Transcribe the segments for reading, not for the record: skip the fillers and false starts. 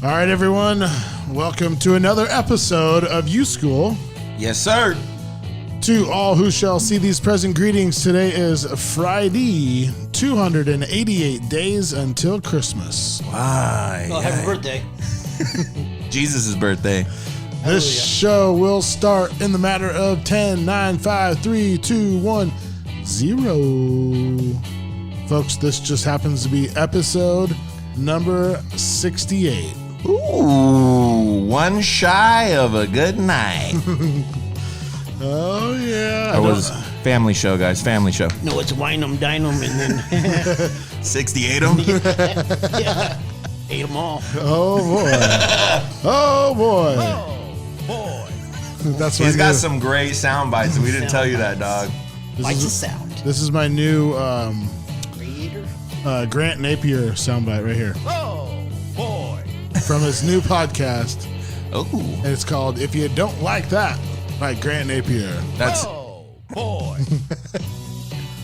All right, everyone. Welcome to another episode of YuSkool. Yes, sir. To all who shall see these present greetings, today is Friday, 288 days until Christmas. Why? Oh, happy birthday. Jesus' birthday. This show will start in the matter of 10, 9, 5, 3, 2, 1, 0. Folks, this just happens to be episode number 68. Ooh, one shy of a good night. Oh, yeah. It was family show, guys. Family show. No, it's wine 'em, dine 'em, and then 68 them. yeah, ate them all. Oh, boy. Oh, boy. Oh, boy. That's He's got some great sound bites. We didn't tell you that, dog. Likes the sound. This is my new Radiator. Grant Napier soundbite right here Oh, boy. from his new podcast. Oh, And it's called If You Don't Like That by Grant Napier. that's Oh, boy.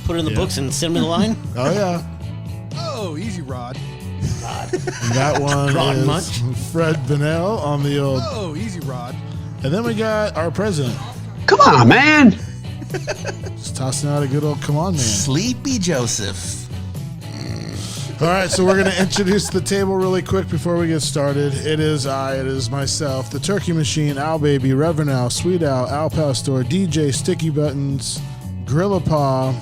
Put it in the books and send me the line. Oh, yeah. Oh, easy, Rod. God. And that one Rod is Much. Fred Bunnell on the old. Oh, easy, Rod. And then we got our president Come on, man. just tossing out a good old come on, man. Sleepy Joseph. All right, so we're going to introduce the table really quick before we get started. It is myself, the Turkey Machine, Al Baby, Reverend Al, Sweet Al, Al Pastor, DJ, Sticky Buttons, Grillapaw,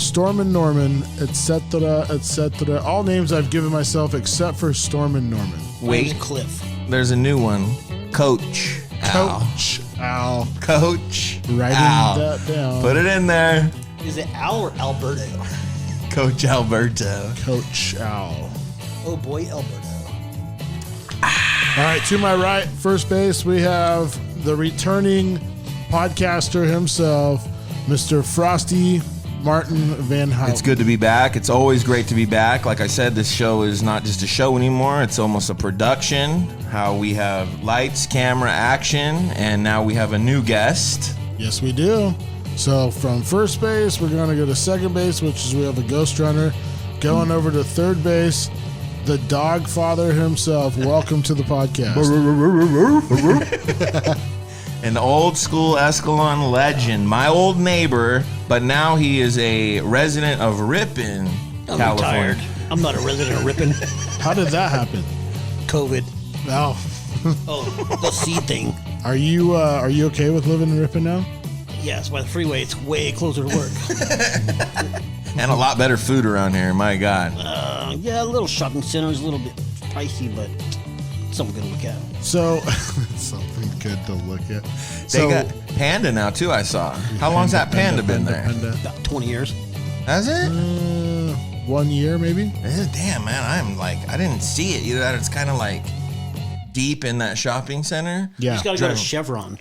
Storm and Norman, etc., etc. All names I've given myself except for Storm and Norman. Wait, Cliff. there's a new one. Coach Al. Coach Al. Coach Writing Al. that down. Put it in there. Is it Al or Alberto? Coach Alberto. Coach Al. Oh, boy, Alberto. All right, to my right, first base, we have the returning podcaster himself, Mr. Frosty Martin Van Houten. It's good to be back. It's always great to be back. Like I said, this show is not just a show anymore. It's almost a production. How we have lights, camera, action, and now we have a new guest. Yes, we do. So from first base, we're going to go to second base, which is we have a ghost runner. Going over to third base, the DoggFather himself. Welcome to the podcast. An old school Escalon legend, my old neighbor, but now he is a resident of Ripon, I'm California. retired. I'm not a resident of Ripon. How did that happen? COVID. Al, Oh, the seed thing. are you okay with living in Ripon now? Yeah, it's by the freeway. It's way closer to work. And a lot better food around here, my God. Yeah, a little shopping center is a little bit pricey, but something good to look at. So, something good to look at. They got Panda now, too, I saw. How long's that Panda been there? About 20 years. Has it? 1 year, maybe? Damn, man, I didn't see it. Either that or it's kind of like deep in that shopping center. Yeah. You just got to go to Chevron.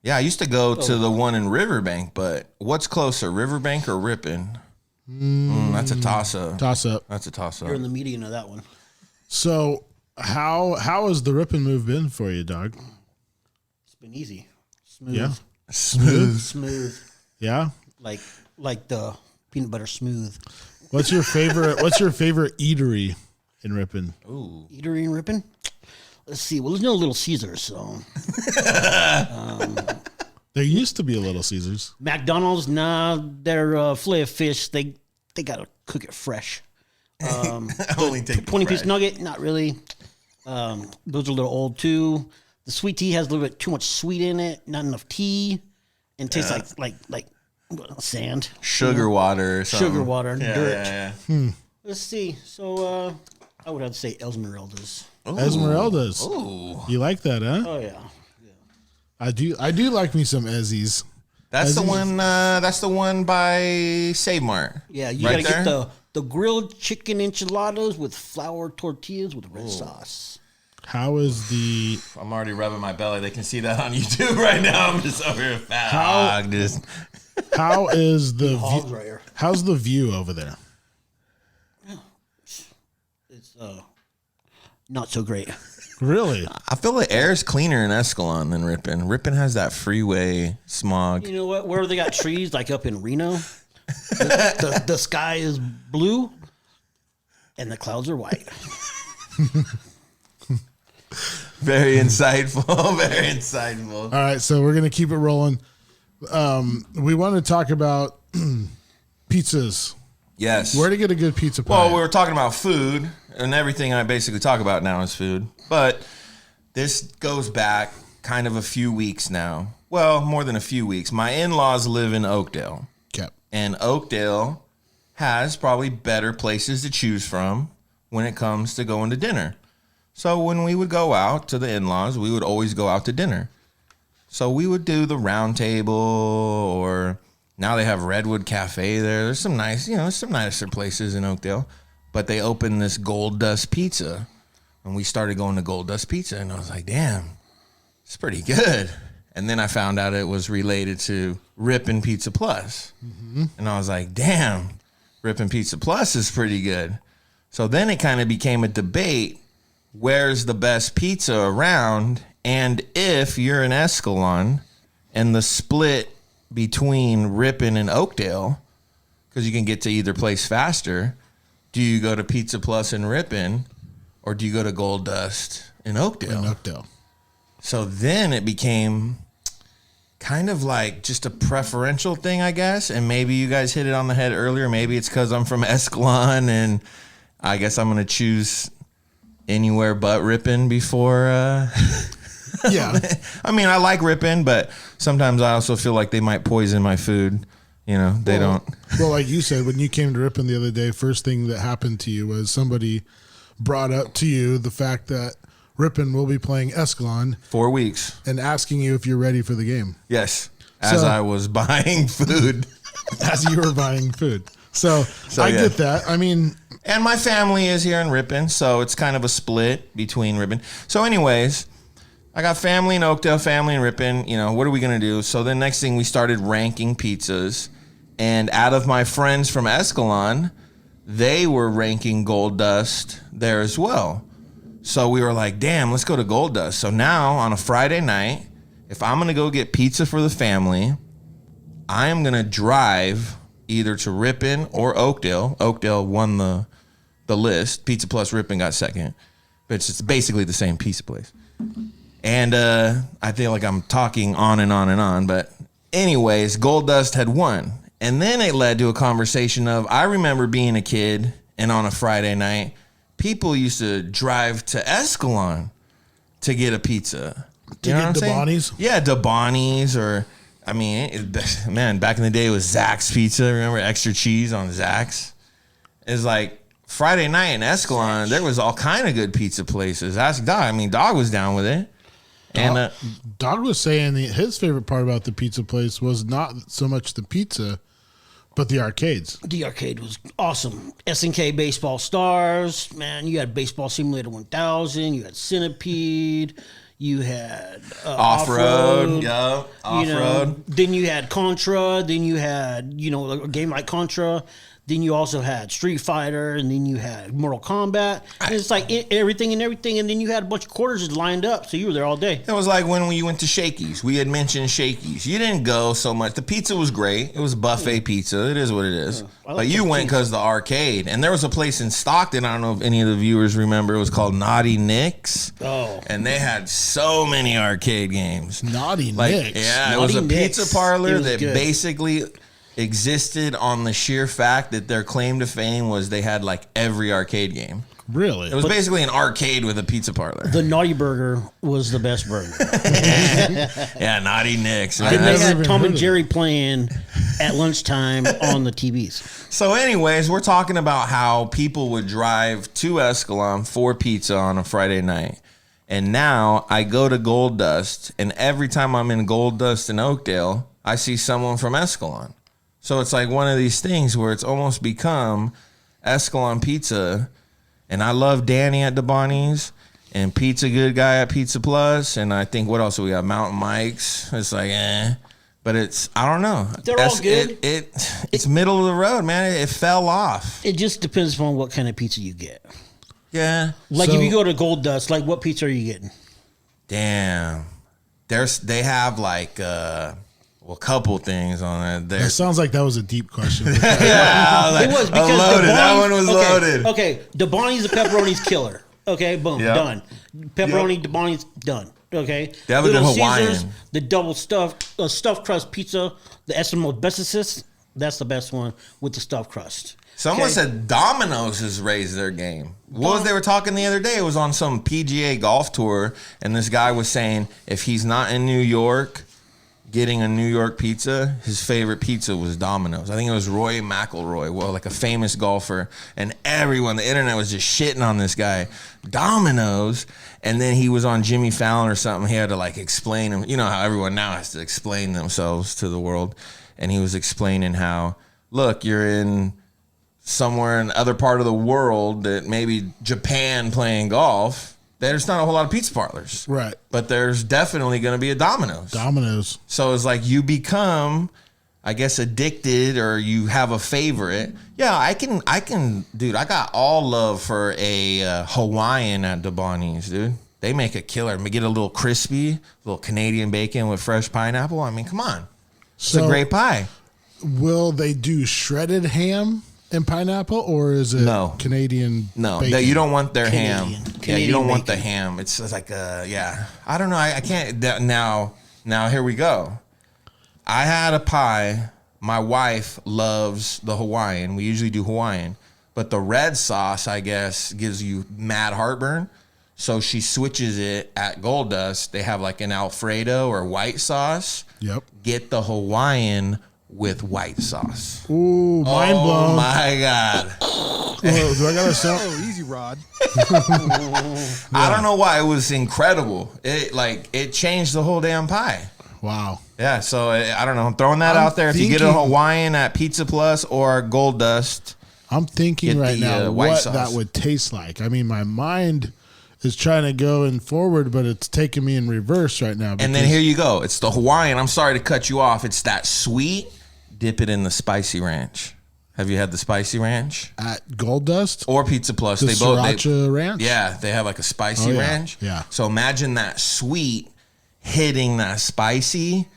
Yeah, I used to go to the one in Riverbank, but what's closer, Riverbank or Ripon? That's a toss-up. Toss up. That's a toss-up. You're in the median of that one. So, how has the Ripon move been for you, dog? It's been easy. Smooth. Yeah. Smooth. Yeah. Like the peanut butter smooth. What's your favorite eatery in Ripon? Ooh. Eatery in Ripon? Let's see. Well, there's no Little Caesars, so. There used to be a Little Caesars. McDonald's, nah, their filet of fish, they got to cook it fresh. Only take 20-piece nugget, not really. Those are a little old, too. The sweet tea has a little bit too much sweet in it, not enough tea, and tastes like sand. Sugar water or something. Sugar water, dirt. Yeah. Let's see. So, I would have to say Esmeralda's. Ooh. Esmeralda's. Ooh. You like that, huh? Oh, yeah. I do like me some Ezzies. That's the one. That's the one by Save Mart. Yeah, you Right got to there? get the grilled chicken enchiladas with flour tortillas with red sauce. How is the I'm already rubbing my belly. They can see that on YouTube right now. I'm just over here fat. How- hog, just how is the Hog view, dryer. how's the view over there? It's not so great. Really? I feel the air's cleaner in Escalon than Ripon. Ripon has that freeway smog. You know what? Where they got trees, like up in Reno, the sky is blue and the clouds are white. Very insightful. Very insightful. All right, so we're gonna keep it rolling. We want to talk about pizzas. Yes. Where to get a good pizza pie? Well, we were talking about food, and everything I basically talk about now is food. But this goes back kind of a few weeks now. Well, more than a few weeks. My in-laws live in Oakdale. Okay. And Oakdale has probably better places to choose from when it comes to going to dinner. So when we would go out to the in-laws, we would always go out to dinner. So we would do the Round Table, or now they have Redwood Cafe there. There's some nice, there's some nicer places in Oakdale. But they opened this Gold Dust Pizza, and we started going to Gold Dust Pizza, and I was like, damn, it's pretty good. And then I found out it was related to Rippin' Pizza Plus. Mm-hmm. And I was like, damn, Rippin' Pizza Plus is pretty good. So then it kind of became a debate, where's the best pizza around? And if you're in Escalon and the split between Rippin' and Oakdale, because you can get to either place faster, do you go to Pizza Plus in Rippin', or do you go to Gold Dust in Oakdale? So then it became kind of like just a preferential thing, I guess. And maybe you guys hit it on the head earlier. Maybe it's because I'm from Escalon, and I guess I'm going to choose anywhere but Rippin' before. Yeah. I mean, I like Rippin', but sometimes I also feel like they might poison my food. They don't. Well, like you said, when you came to Rippin' the other day, first thing that happened to you was somebody brought up to you the fact that Rippin' will be playing Escalon 4 weeks and asking you if you're ready for the game. Yes, as I was buying food. As you were buying food. So I get that. I mean, and my family is here in Rippin', so it's kind of a split between Rippin'. So anyways, I got family in Oakdale, family in Rippin'. What are we going to do? So the next thing, we started ranking pizzas. And out of my friends from Escalon, they were ranking Gold Dust there as well. So we were like, damn, let's go to Gold Dust. So now on a Friday night, if I'm going to go get pizza for the family, I am going to drive either to Rippin' or Oakdale. Oakdale won the list. Pizza Plus Rippin' got second. But it's basically the same pizza place. And I feel like I'm talking on and on and on. But anyways, Gold Dust had won. And then it led to a conversation of, I remember being a kid, and on a Friday night, people used to drive to Escalon to get a pizza. To get DeBonnie's? Yeah, DeBonnie's, or, I mean, man, back in the day it was Zach's Pizza. Remember extra cheese on Zach's? It's like Friday night in Escalon, there was all kind of good pizza places. Ask Dog. I mean, Dog was down with it. And Dog was saying his favorite part about the pizza place was not so much the pizza, but the arcades. The arcade was awesome. S&K Baseball Stars, man. You had Baseball Simulator 1000. You had Centipede. You had Off-Road. Yeah, Off-Road. Then you had Contra. Then you had, a game like Contra. Then you also had Street Fighter, and then you had Mortal Kombat. And it's like everything, and then you had a bunch of quarters just lined up, so you were there all day. It was like when we went to Shakey's. We had mentioned Shakey's. You didn't go so much. The pizza was great. It was buffet pizza. It is what it is. But you went because the arcade. And there was a place in Stockton, I don't know if any of the viewers remember, it was called Naughty Nick's. Oh. And they had so many arcade games. Naughty Nick's? Yeah, it was a pizza parlor that basically existed on the sheer fact that their claim to fame was they had like every arcade game. Really? It was basically an arcade with a pizza parlor. The Naughty Burger was the best burger. Yeah, Naughty Nick's. Then they had Tom and Jerry playing at lunchtime on the TVs. So anyways, we're talking about how people would drive to Escalon for pizza on a Friday night. And now I go to Gold Dust, and every time I'm in Gold Dust in Oakdale, I see someone from Escalon. So it's like one of these things where it's almost become Escalon pizza. And I love Danny at DeBonnie's and Pizza Good Guy at Pizza Plus. And I think, what else do we got? Mountain Mike's. It's like, But it's, I don't know. They're all good. It's middle of the road, man. It fell off. It just depends upon what kind of pizza you get. Yeah. Like if you go to Gold Dust, like what pizza are you getting? Damn. They have like... a couple things on it. That sounds like that was a deep question. Yeah, it was because loaded. That one was loaded. Okay, DeBonnie's the pepperoni's killer. Okay, boom, Yep. done. Pepperoni, DeBonni's done. Okay. They have a good Hawaiian. The double stuffed crust pizza, the Eskimo Bestest, that's the best one with the stuffed crust. Someone Okay. said Domino's has raised their game. What was they were talking the other day? It was on some PGA golf tour, and this guy was saying if he's not in New York getting a New York pizza, his favorite pizza was Domino's. I think it was Roy McIlroy, well, like a famous golfer, and everyone, the internet was just shitting on this guy. Domino's, and then he was on Jimmy Fallon or something. He had to like explain him. You know how everyone now has to explain themselves to the world, and he was explaining how, look, you're in somewhere in other part of the world that maybe Japan playing golf. There's not a whole lot of pizza parlors. Right. But there's definitely going to be a Domino's. Domino's. So it's like you become, I guess, addicted, or you have a favorite. Yeah, I can, dude, I got all love for a Hawaiian at DeBonni's, dude. They make a killer. Get a little crispy, little Canadian bacon with fresh pineapple. I mean, come on. It's a great pie. Will they do shredded ham and pineapple, or is it No. Canadian? No, bacon? you don't want their Canadian. ham. Yeah, Canadian you don't want bacon. the ham. It's like yeah. I don't know. I can't. Now here we go. I had a pie. My wife loves the Hawaiian. We usually do Hawaiian, but the red sauce, I guess, gives you mad heartburn. So she switches it at Gold Dust. They have like an Alfredo or white sauce. Yep. Get the Hawaiian with white sauce. Ooh, mind Oh blown. my God. Whoa, do I gotta stop? Oh, easy, Rod. I don't know why it was incredible. It changed the whole damn pie. Wow. Yeah, so I don't know. I'm throwing that I'm out there. If you get a thinking- Hawaiian at Pizza Plus or Gold Dust, I'm thinking Get right the, now white what sauce. that would taste like. I mean, my mind is trying to go in forward, but it's taking me in reverse right now. and then because- here you go. It's the Hawaiian. I'm sorry to cut you off. It's that sweet. Dip it in the spicy ranch. Have you had the spicy ranch at Gold Dust, or Pizza Plus? the They both. Sriracha Ranch. Yeah, they have like a spicy Oh, yeah. ranch. Yeah. So imagine that sweet hitting that spicy.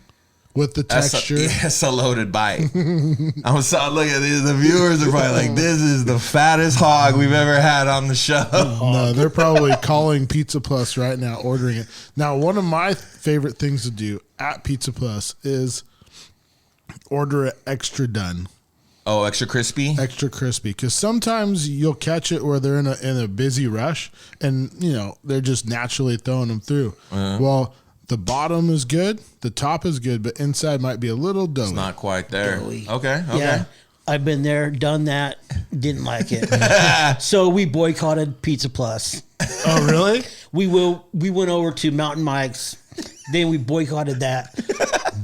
with the texture. That's a loaded bite. I'm so look at these. The viewers are probably like, "This is the fattest hog we've ever had on the show." No, they're probably calling Pizza Plus right now, ordering it. Now, one of my favorite things to do at Pizza Plus is order it extra done, Oh, extra crispy. extra crispy. Because sometimes you'll catch it where they're in a busy rush, and they're just naturally throwing them through. Well, the bottom is good, the top is good, but inside might be a little doughy. It's not quite there. Doughy. Okay. Yeah, I've been there, done that, didn't like it. So we boycotted Pizza Plus. Oh, really? We went over to Mountain Mike's, then we boycotted that.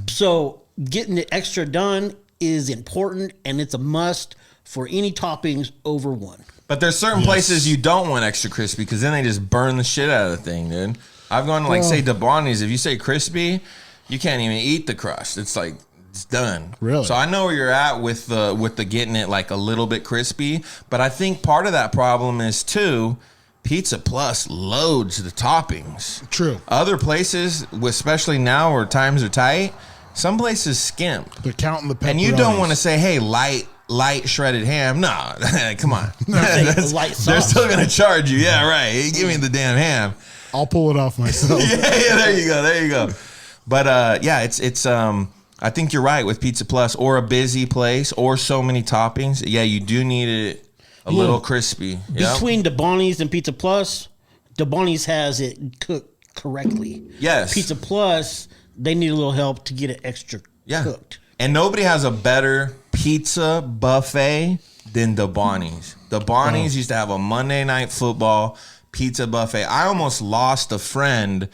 So getting it extra done is important, and it's a must for any toppings over one. But there's certain places you don't want extra crispy because then they just burn the shit out of the thing, dude. I've gone to like say DeBonni's. If you say crispy, you can't even eat the crust. It's like it's done. Really? So I know where you're at with the getting it like a little bit crispy. But I think part of that problem is too, Pizza Plus loads the toppings. True. Other places, especially now where times are tight, some places skimp. They're counting the pepperonis. And you don't want to say, hey, light shredded ham. No, come on. Light They're sauce. still going to charge you. Yeah, right. Hey, give me the damn ham. I'll pull it off myself. Yeah, there you go. But it's I think you're right with Pizza Plus or a busy place or so many toppings. Yeah, you do need it a little crispy. Yep. Between DeBonni's and Pizza Plus, DeBonni's has it cooked correctly. Yes. Pizza Plus, they need a little help to get it extra cooked. And nobody has a better pizza buffet than DeBonni's. DeBonni's used to have a Monday Night Football pizza buffet. I almost lost a friend,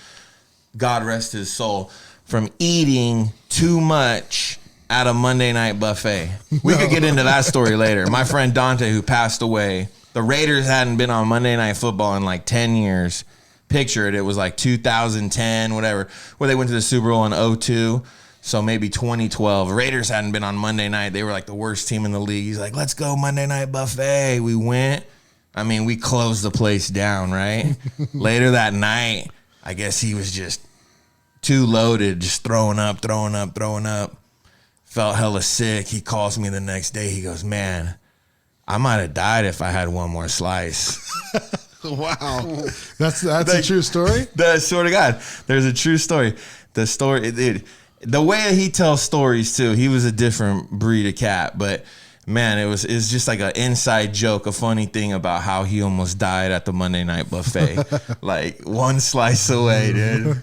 God rest his soul, from eating too much at a Monday night buffet. We could get into that story later. My friend Dante, who passed away, the Raiders hadn't been on Monday Night Football in like 10 years. Picture it. It was like 2010, whatever, where they went to the Super Bowl in 2002. So maybe 2012. Raiders hadn't been on Monday night. They were like the worst team in the league. He's like, let's go Monday Night Buffet. We went. I mean, we closed the place down, right? Later that night, I guess he was just too loaded, just throwing up. Felt hella sick. He calls me the next day. He goes, man, I might have died if I had one more slice. Wow. That's a true story? The sort of God. There's a true story. The story, the way he tells stories too, he was a different breed of cat, but man, it's just like an inside joke, a funny thing about how he almost died at the Monday night buffet. Like one slice away, dude.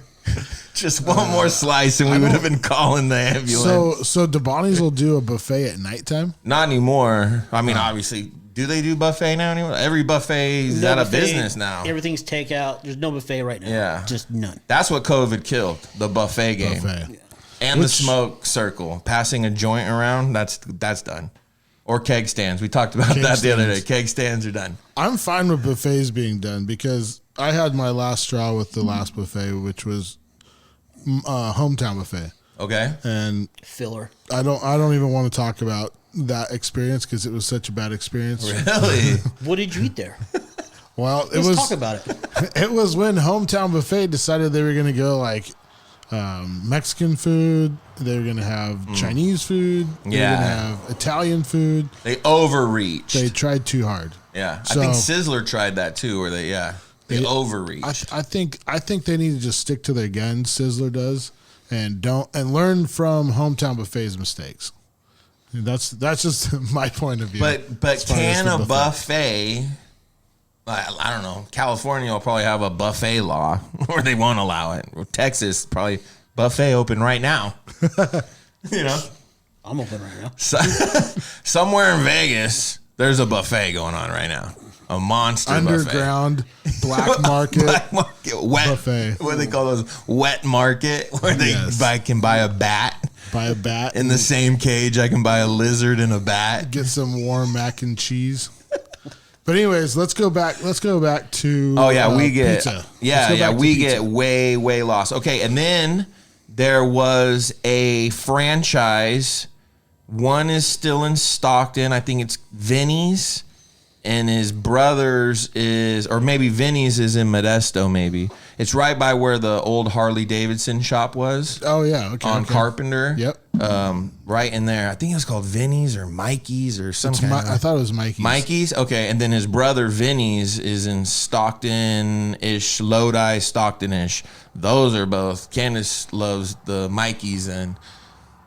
Just one more slice and we would have been calling the ambulance. So DeBonnie's will do a buffet at nighttime? Not anymore. I mean, obviously, do they do buffet now anymore? Every buffet is out of business now. Everything's takeout. There's no buffet right now. Yeah. Just none. That's what COVID killed, the buffet game. Buffet. And the smoke circle. Passing a joint around, that's done. Or keg stands. We talked about that the other day. Keg stands are done. I'm fine with buffets being done because I had my last straw with the last buffet, which was hometown buffet. Okay. And Filler. I don't even want to talk about that experience because it was such a bad experience. Really? What did you eat there? Well, Let's talk about it. It was when hometown buffet decided they were going to go like Mexican food. They were going to have Chinese food. They were going to have Italian food. They overreached. They tried too hard. Yeah. So, I think Sizzler tried that too, where they overreached. I think they need to just stick to their guns. Sizzler does, and learn from hometown buffet's mistakes. That's just my point of view. But can a buffet? I don't know. California will probably have a buffet law where they won't allow it. Texas probably buffet open right now. You know, I'm open right now. Somewhere in Vegas, there's a buffet going on right now. A monster underground buffet. black market, wet buffet. What do they call those? Wet market, where they can buy a bat. Buy a bat in the same cage. I can buy a lizard and a bat. Get some warm mac and cheese. But anyways, let's go back to we get pizza. We get way lost. Okay, and then there was a franchise. One is still in Stockton. I think it's Vinny's. And his brother's or maybe Vinny's is in Modesto, maybe. It's right by where the old Harley Davidson shop was. Oh, yeah. Okay. On Carpenter. Yep. Right in there. I think it was called Vinny's or Mikey's or something. I thought it was Mikey's. Mikey's? Okay. And then his brother Vinny's is in Stockton-ish, Lodi, Stockton-ish. Those are both. Candace loves the Mikey's, and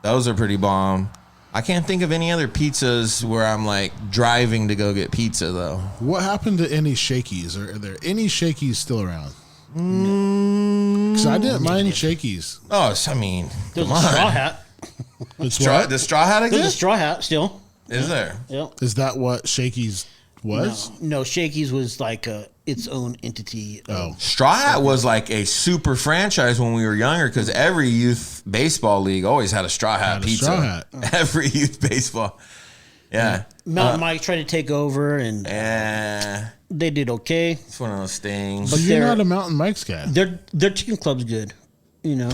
those are pretty bomb. I can't think of any other pizzas where I'm like driving to go get pizza though. What happened to any Shakey's? Are there any Shakey's still around? Because I didn't mind Shakey's. Oh, I mean, there's a straw hat. The straw hat again? There's a straw hat still. Is there? Yep. Is that what Shakey's was? No, Shakey's was like its own entity. Straw Hat was like a super franchise when we were younger because every youth baseball league always had a Straw Hat pizza. Straw Hat. Every youth baseball. Yeah. Mountain Mike tried to take over and they did okay. It's one of those things. But you're not a Mountain Mike's guy. Their chicken club's good. You know,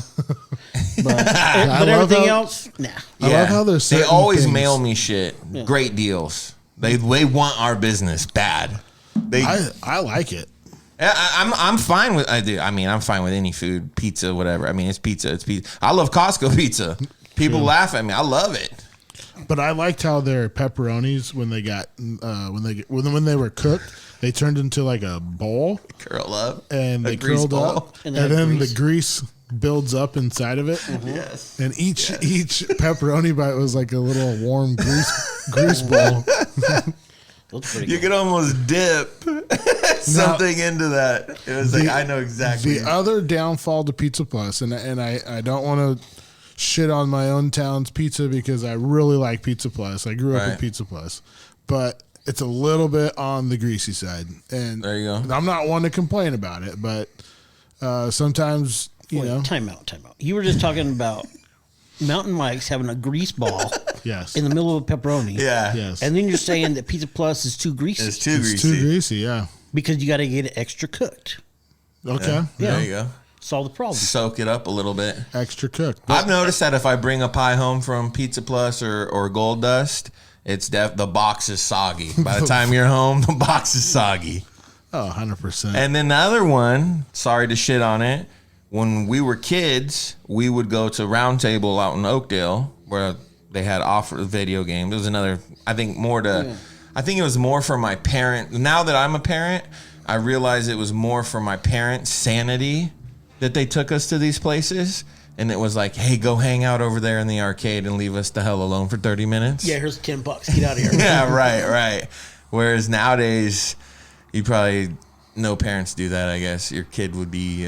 but everything else, nah. I love how they always mail me shit. Yeah. Great deals. They want our business bad. I like it. I'm fine with I'm fine with any food, pizza, whatever. I mean, it's pizza. It's pizza. I love Costco pizza. People laugh at me. I love it. But I liked how their pepperonis when they were cooked, they turned into like a bowl, curl up, and they curled up, and then the grease builds up inside of it. Mm-hmm. Yes. And each pepperoni bite was like a little warm grease bowl. You could almost dip something into that. It was like, I know exactly. The other downfall to Pizza Plus, and I don't want to shit on my own town's pizza because I really like Pizza Plus. I grew up with Pizza Plus. But it's a little bit on the greasy side. And there you go. I'm not one to complain about it, but sometimes, you know. Time out. You were just talking about Mountain Mike's having a grease ball in the middle of a pepperoni. Yeah. Yes. And then you're saying that Pizza Plus is too greasy. It's too greasy, yeah. Because you got to get it extra cooked. Okay. Yeah. There you go. Solve the problem. Soak it up a little bit. Extra cooked. I've noticed that if I bring a pie home from Pizza Plus or Gold Dust, it's the box is soggy. By the time you're home, the box is soggy. Oh, 100%. And then the other one, sorry to shit on it, when we were kids, we would go to Round Table out in Oakdale where they had offered video games. It was another, I think it was more for my parent. Now that I'm a parent, I realized it was more for my parents' sanity that they took us to these places. And it was like, hey, go hang out over there in the arcade and leave us the hell alone for 30 minutes. Yeah, here's $10. Get out of here. Yeah, right. Whereas nowadays, you probably, no parents do that, I guess. Your kid would be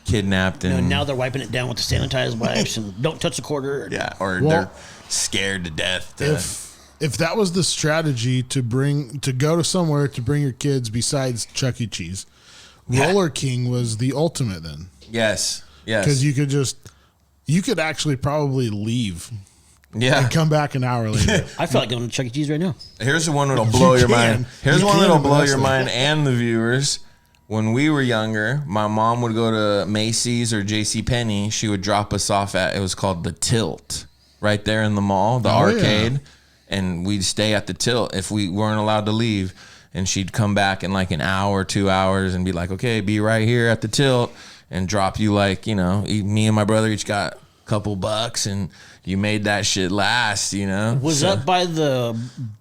kidnapped. And now they're wiping it down with the sanitized wipes and don't touch the quarter. Yeah, or they're scared to death. If that was the strategy to go to somewhere to bring your kids besides Chuck E. Cheese, Roller King was the ultimate then. Yes. Because you could actually probably leave. Yeah. And come back an hour later. I feel like going to Chuck E. Cheese right now. Here's the one that'll blow your mind. Here's one that'll blow your mind and the viewers. When we were younger, my mom would go to Macy's or JCPenney. She would drop us off at, it was called the Tilt, right there in the mall, the arcade. Yeah. And we'd stay at the Tilt if we weren't allowed to leave. And she'd come back in like an hour, 2 hours and be like, okay, be right here at the Tilt. And drop you like, me and my brother each got a couple bucks and you made that shit last, Was that by the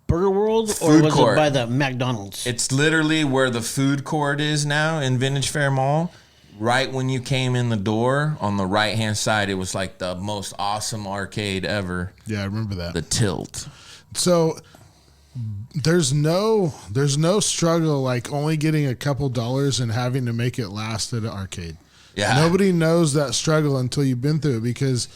Burger World or was it by the McDonald's? It's literally where the food court is now in Vintage Fair Mall. Right when you came in the door on the right-hand side, it was like the most awesome arcade ever. Yeah, I remember that. The Tilt. So there's no struggle like only getting a couple dollars and having to make it last at an arcade. Yeah. Nobody knows that struggle until you've been through it because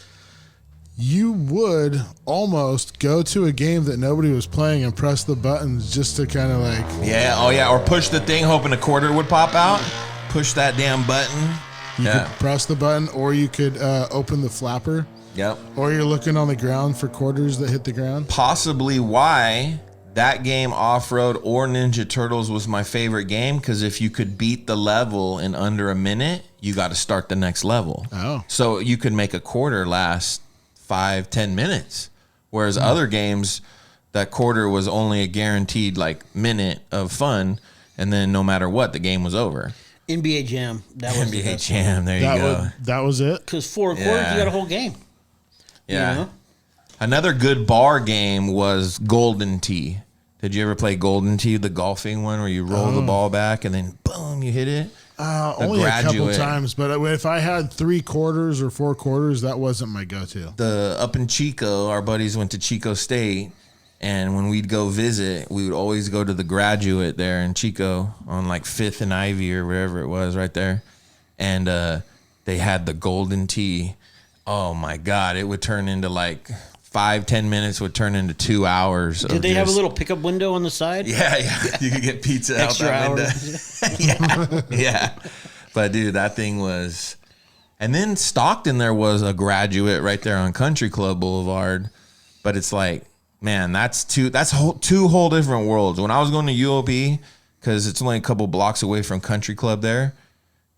you would almost go to a game that nobody was playing and press the buttons just to kind of like... Yeah, oh yeah, or push the thing hoping a quarter would pop out. Push that damn button. You could press the button or you could open the flapper. Yep. Or you're looking on the ground for quarters that hit the ground. Possibly why... that game, Off-Road or Ninja Turtles, was my favorite game because if you could beat the level in under a minute, you got to start the next level. Oh. So you could make a quarter last 5-10 minutes. Whereas other games, that quarter was only a guaranteed minute of fun, and then no matter what, the game was over. NBA Jam. That was NBA Jam, there you go. That was it? Because 4 quarters, you got a whole game. Yeah. Another good bar game was Golden Tee. Did you ever play Golden Tee, the golfing one where you roll the ball back and then boom, you hit it? Only a couple times, but if I had 3 quarters or 4 quarters, that wasn't my go-to. Up in Chico, our buddies went to Chico State, and when we'd go visit, we would always go to the Graduate there in Chico on 5th and Ivy or wherever it was right there. And they had the Golden Tee. Oh my God, it would turn into 5-10 minutes would turn into 2 hours. Did they have a little pickup window on the side? Yeah. You could get pizza out that window. Yeah. But dude, that thing was. And then Stockton, there was a Graduate right there on Country Club Boulevard. But it's man, that's two whole different worlds. When I was going to UOB, because it's only a couple blocks away from Country Club there,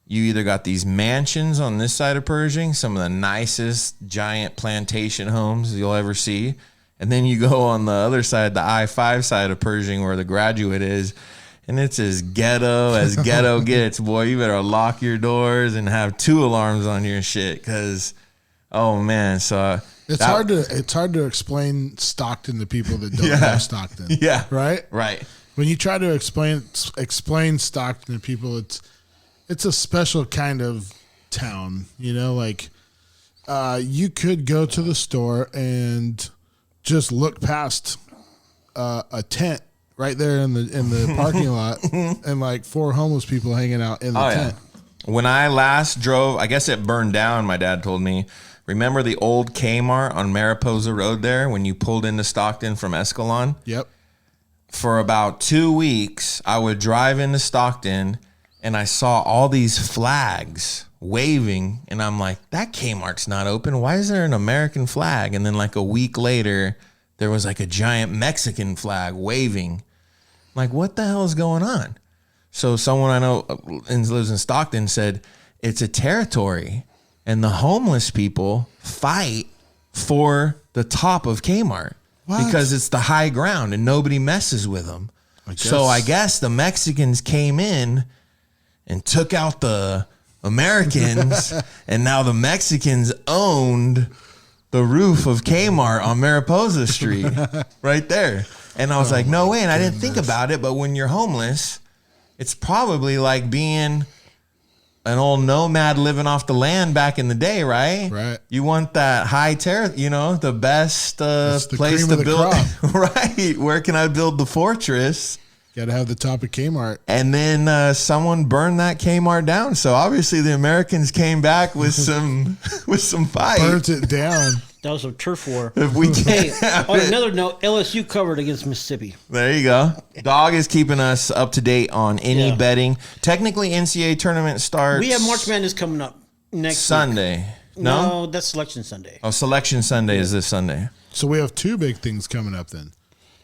you either got these mansions on this side of Pershing, some of the nicest giant plantation homes you'll ever see. And then you go on the other side, the I-5 side of Pershing where the Graduate is. And it's as ghetto gets, boy. You better lock your doors and have 2 alarms on your shit. Because, oh man. So it's hard to explain Stockton to people that don't know Stockton. Yeah. Right? Right. When you try to explain Stockton to people, it's a special kind of town, you could go to the store and just look past a tent right there in the parking lot and 4 homeless people hanging out in the tent. Yeah. When I last drove, I guess it burned down, my dad told me. Remember the old Kmart on Mariposa Road there when you pulled into Stockton from Escalon? Yep. For about 2 weeks, I would drive into Stockton and I saw all these flags waving, and I'm like, that Kmart's not open. Why is there an American flag? And then a week later, there was a giant Mexican flag waving. I'm like, what the hell is going on? So someone I know lives in Stockton said, it's a territory, and the homeless people fight for the top of Kmart. What? Because it's the high ground, and nobody messes with them. So I guess the Mexicans came in and took out the Americans, and now the Mexicans owned the roof of Kmart on Mariposa Street right there. And I was no way. And I didn't think about it, but when you're homeless, It's probably like being an old nomad living off the land back in the day, right? Right. You want that high terrace, the best the place cream to of the build. Right. Where can I build the fortress? Got to have the top of Kmart. And then someone burned that Kmart down. So obviously the Americans came back with some fight. Burnt it down. That was a turf war. If we Hey, can't on another note, LSU covered against Mississippi. There you go. Dog is keeping us up to date on any Yeah. betting. Technically, NCAA tournament starts. We have March Madness coming up next Sunday. week. No? That's Selection Sunday. Oh, Selection Sunday is this Sunday. So we have two big things coming up then.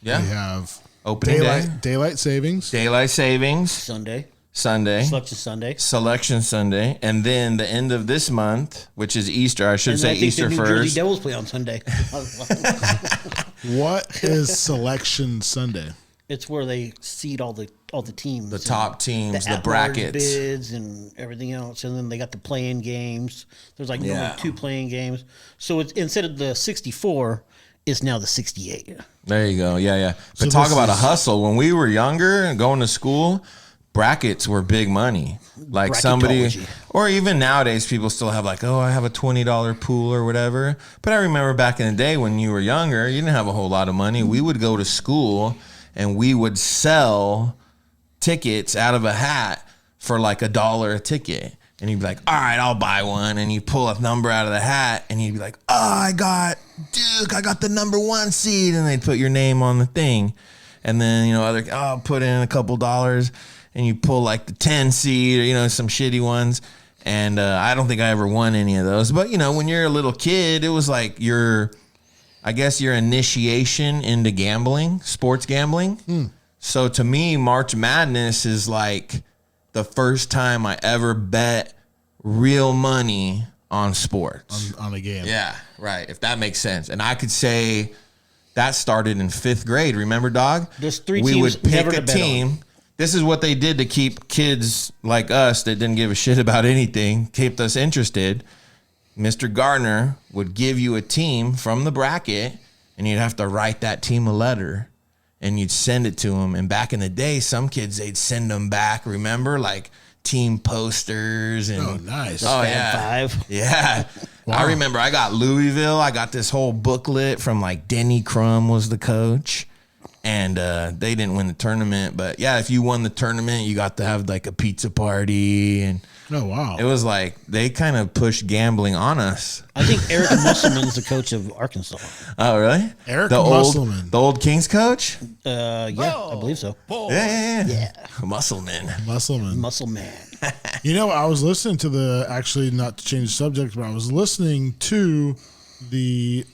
Yeah. We have Opening day. daylight savings. Daylight savings. Sunday. Selection Sunday. And then the end of this month, which is Easter. I should And say I think Easter the New Jersey first. Devils play on Sunday. What is Selection Sunday? It's where they seed all the teams. The and top teams, the at-large brackets. bids and everything else, and then they got the playing games. There's like Yeah. only 2 playing games, so it's instead of the 64, it's now the 68. There you go. Yeah. So But talk this about a is- hustle. When we were younger and going to school, brackets were big money. Like somebody, Bracketology. or even nowadays, people still have like, oh, I have a $20 pool or whatever. But I remember back in the day when you were younger, you didn't have a whole lot of money. We would go to school and we would sell tickets out of a hat for like $1 a ticket. And you'd be like, all right, I'll buy one. And you pull a number out of the hat and you'd be like, oh, I got the number 1 seed. And they'd put your name on the thing. And then, I'll put in a couple dollars and you pull like the 10 seed or, some shitty ones. And I don't think I ever won any of those. But, when you're a little kid, it was like your initiation into gambling, sports gambling. So to me, March Madness is like the first time I ever bet real money on sports. On a game. Yeah, right. If that makes sense. And I could say that started in 5th grade. Remember, Dog? There's 3 we teams would pick never a to bet team. on. This is what they did to keep kids like us that didn't give a shit about anything, kept us interested. Mr. Gardner would give you a team from the bracket, and you'd have to write that team a letter, and you'd send it to them. And back in the day, some kids, they'd send them back, remember? Like team posters. And, Oh, nice. Oh, Fab yeah. 5. Yeah. Wow. I remember I got Louisville. I got this whole booklet from like Denny Crum was the coach. And they didn't win the tournament. But yeah, if you won the tournament, you got to have like a pizza party. And Oh, wow. it was like they kind of pushed gambling on us. I think Eric Musselman's the coach of Arkansas. Oh, really? Eric the Musselman. old Kings coach? Yeah, I believe so. Yeah. Musselman. Musselman. Muscle man. I was listening to actually not to change the subject, but I was listening to the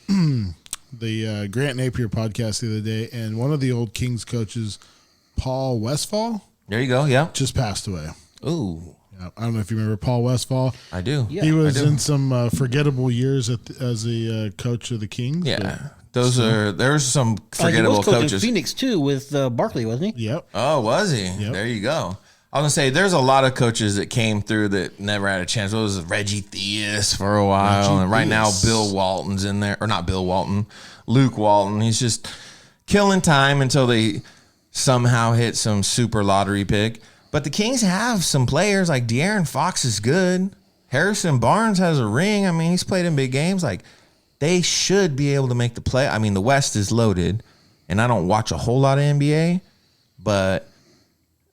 Grant Napier podcast the other day, and one of the old Kings coaches, Paul Westphal, There you go. Yeah. just passed away. Ooh, Yeah, I don't know if you remember Paul Westphal. I do. Yeah. He was I do. in some forgettable years as a coach of the Kings. Yeah. There's some He forgettable was coaching coaches. Phoenix too with Barkley, wasn't he? Yep. Oh, was he? Yep. There you go. I was gonna say there's a lot of coaches that came through that never had a chance. It was Reggie Theus for a while, Reggie and right now Theus. Bill Walton's in there, or not Bill Walton, Luke Walton. He's just killing time until they somehow hit some super lottery pick. But the Kings have some players like De'Aaron Fox is good. Harrison Barnes has a ring. I mean, he's played in big games. Like they should be able to make the play. I mean, the West is loaded, and I don't watch a whole lot of NBA, but.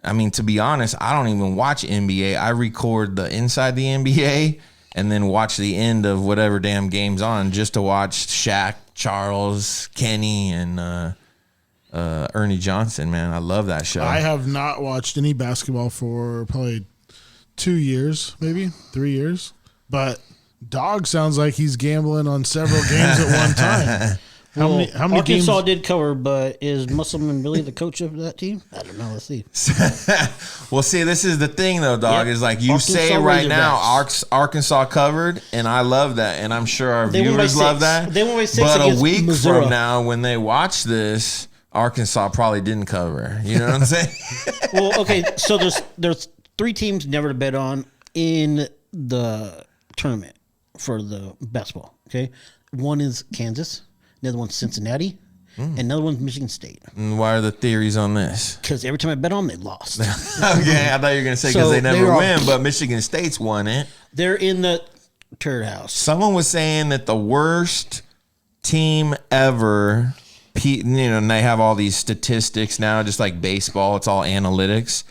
I mean, to be honest, I don't even watch NBA. I record the inside the NBA and then watch the end of whatever damn game's on just to watch Shaq, Charles, Kenny, and Ernie Johnson, man. I love that show. I have not watched any basketball for probably 2 years, maybe 3 years. But Dog sounds like he's gambling on several games at one time. How many Arkansas games? did cover, but is Musselman really the coach of that team? I don't know. Let's see. Well, see, this is the thing, though, Dog, Yep. is like you Arkansas say right now, Razorbacks. Arkansas covered, and I love that, and I'm sure our They won by viewers love 6. that. They won by 6 But a against week Missouri. from now, when they watch this, Arkansas probably didn't cover. You know what I'm saying? Well, okay. So there's 3 teams never to bet on in the tournament for the basketball. Okay, one is Kansas, the other one's Cincinnati, and another one's Michigan State. And why are the theories on this? Because every time I bet on them, they lost. Okay, I thought you were going to say because So they never they're win, but Michigan State's won it. They're in the turd house. Someone was saying that the worst team ever, and they have all these statistics now, just like baseball, it's all analytics.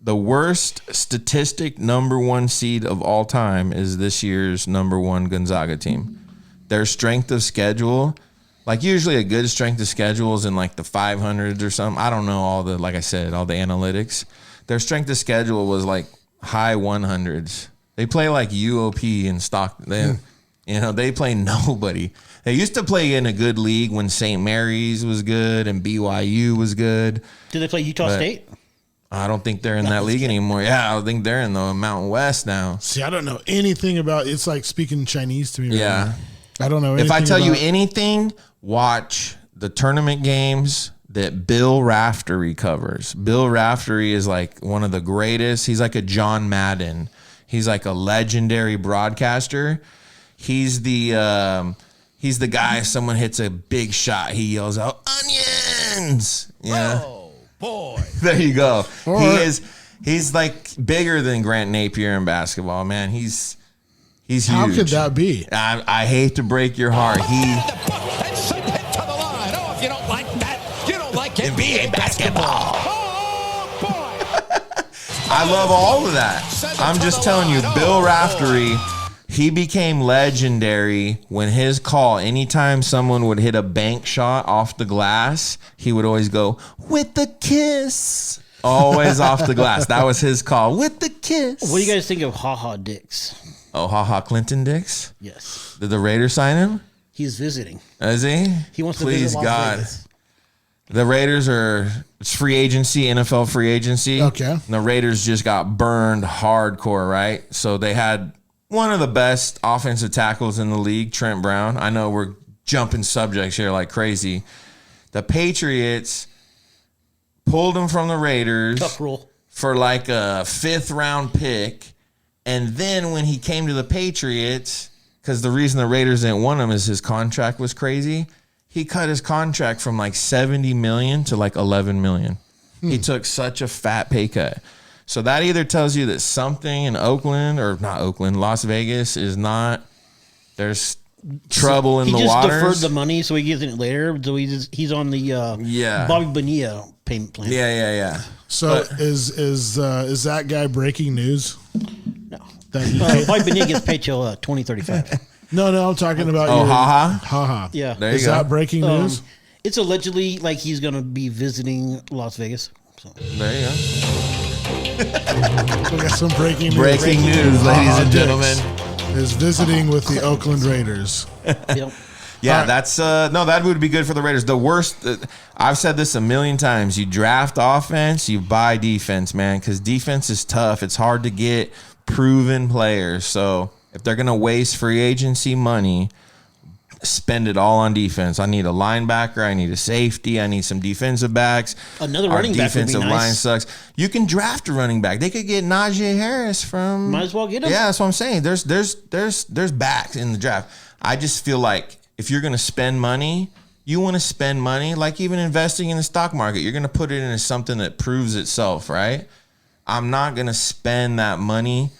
The worst statistic number one seed of all time is this year's number one Gonzaga team. Their strength of schedule, like usually a good strength of schedule is in like the 500s or something. I don't know like I said, all the analytics. Their strength of schedule was like high 100s. They play like UOP and Stockton. They play nobody. They used to play in a good league when St. Mary's was good and BYU was good. Do they play Utah State? I don't think they're in that league anymore. Yeah, I think they're in the Mountain West now. See, I don't know anything about. It's like speaking Chinese to me. Right Yeah. now. I don't know anything. If I tell you about, anything, watch the tournament games that Bill Raftery covers. Bill Raftery is like one of the greatest. He's like a John Madden. He's like a legendary broadcaster. He's the guy. Someone hits a big shot, he yells out "onions." Yeah. Oh boy. There you go. Or- He's like bigger than Grant Napier in basketball, man. He's huge. how could that be? I hate to break your heart. And send it to the line. Oh, if you don't like that, you don't like NBA basketball. Oh, boy. I love all of that. I'm just telling you, Bill Raftery, he became legendary when his call, anytime someone would hit a bank shot off the glass, he would always go, "With the kiss." Always off the glass. That was his call. "With the kiss." What do you guys think of Ha Ha Dix? Oh, Clinton Dix? Yes. Did the Raiders sign him? He's visiting. Is he? He wants to Please visit Las God. Vegas. The Raiders it's free agency, NFL free agency. Okay. And the Raiders just got burned hardcore, right? So they had one of the best offensive tackles in the league, Trent Brown. I know we're jumping subjects here like crazy. The Patriots pulled him from the Raiders Tough rule. for like a 5th round pick. And then when he came to the Patriots, because the reason the Raiders didn't want him is his contract was crazy. He cut his contract from like $70 million to like $11 million. He took such a fat pay cut. So that either tells you that something in Las Vegas is not, there's trouble in He the just waters. deferred the money so he gets it later. So he's on the Bobby Bonilla payment plan. Yeah. So is that guy breaking news? No. That he Bobby Bonilla gets paid till 2035. no, I'm talking about. Oh, your, Ha. Ha. Yeah. There you Is go. that breaking news? It's allegedly like he's going to be visiting Las Vegas. So. There you go. We got some breaking news. Breaking news, ladies Ha-ha and Dix gentlemen. is visiting with the Oakland Raiders. Yep. Yeah, All right. that's no, that would be good for the Raiders. The worst, I've said this a million times. You draft offense, you buy defense, man, because defense is tough. It's hard to get proven players. So if they're gonna waste free agency money, spend it all on defense. I need a linebacker. I need a safety. I need some defensive backs. Another Our running back would be defensive nice. line sucks. You can draft a running back. They could get Najee Harris from. Might as well get him. Yeah, that's what I'm saying. There's backs in the draft. I just feel like if you're going to spend money, you want to spend money like even investing in the stock market. You're going to put it into something that proves itself, right? I'm not going to spend that money.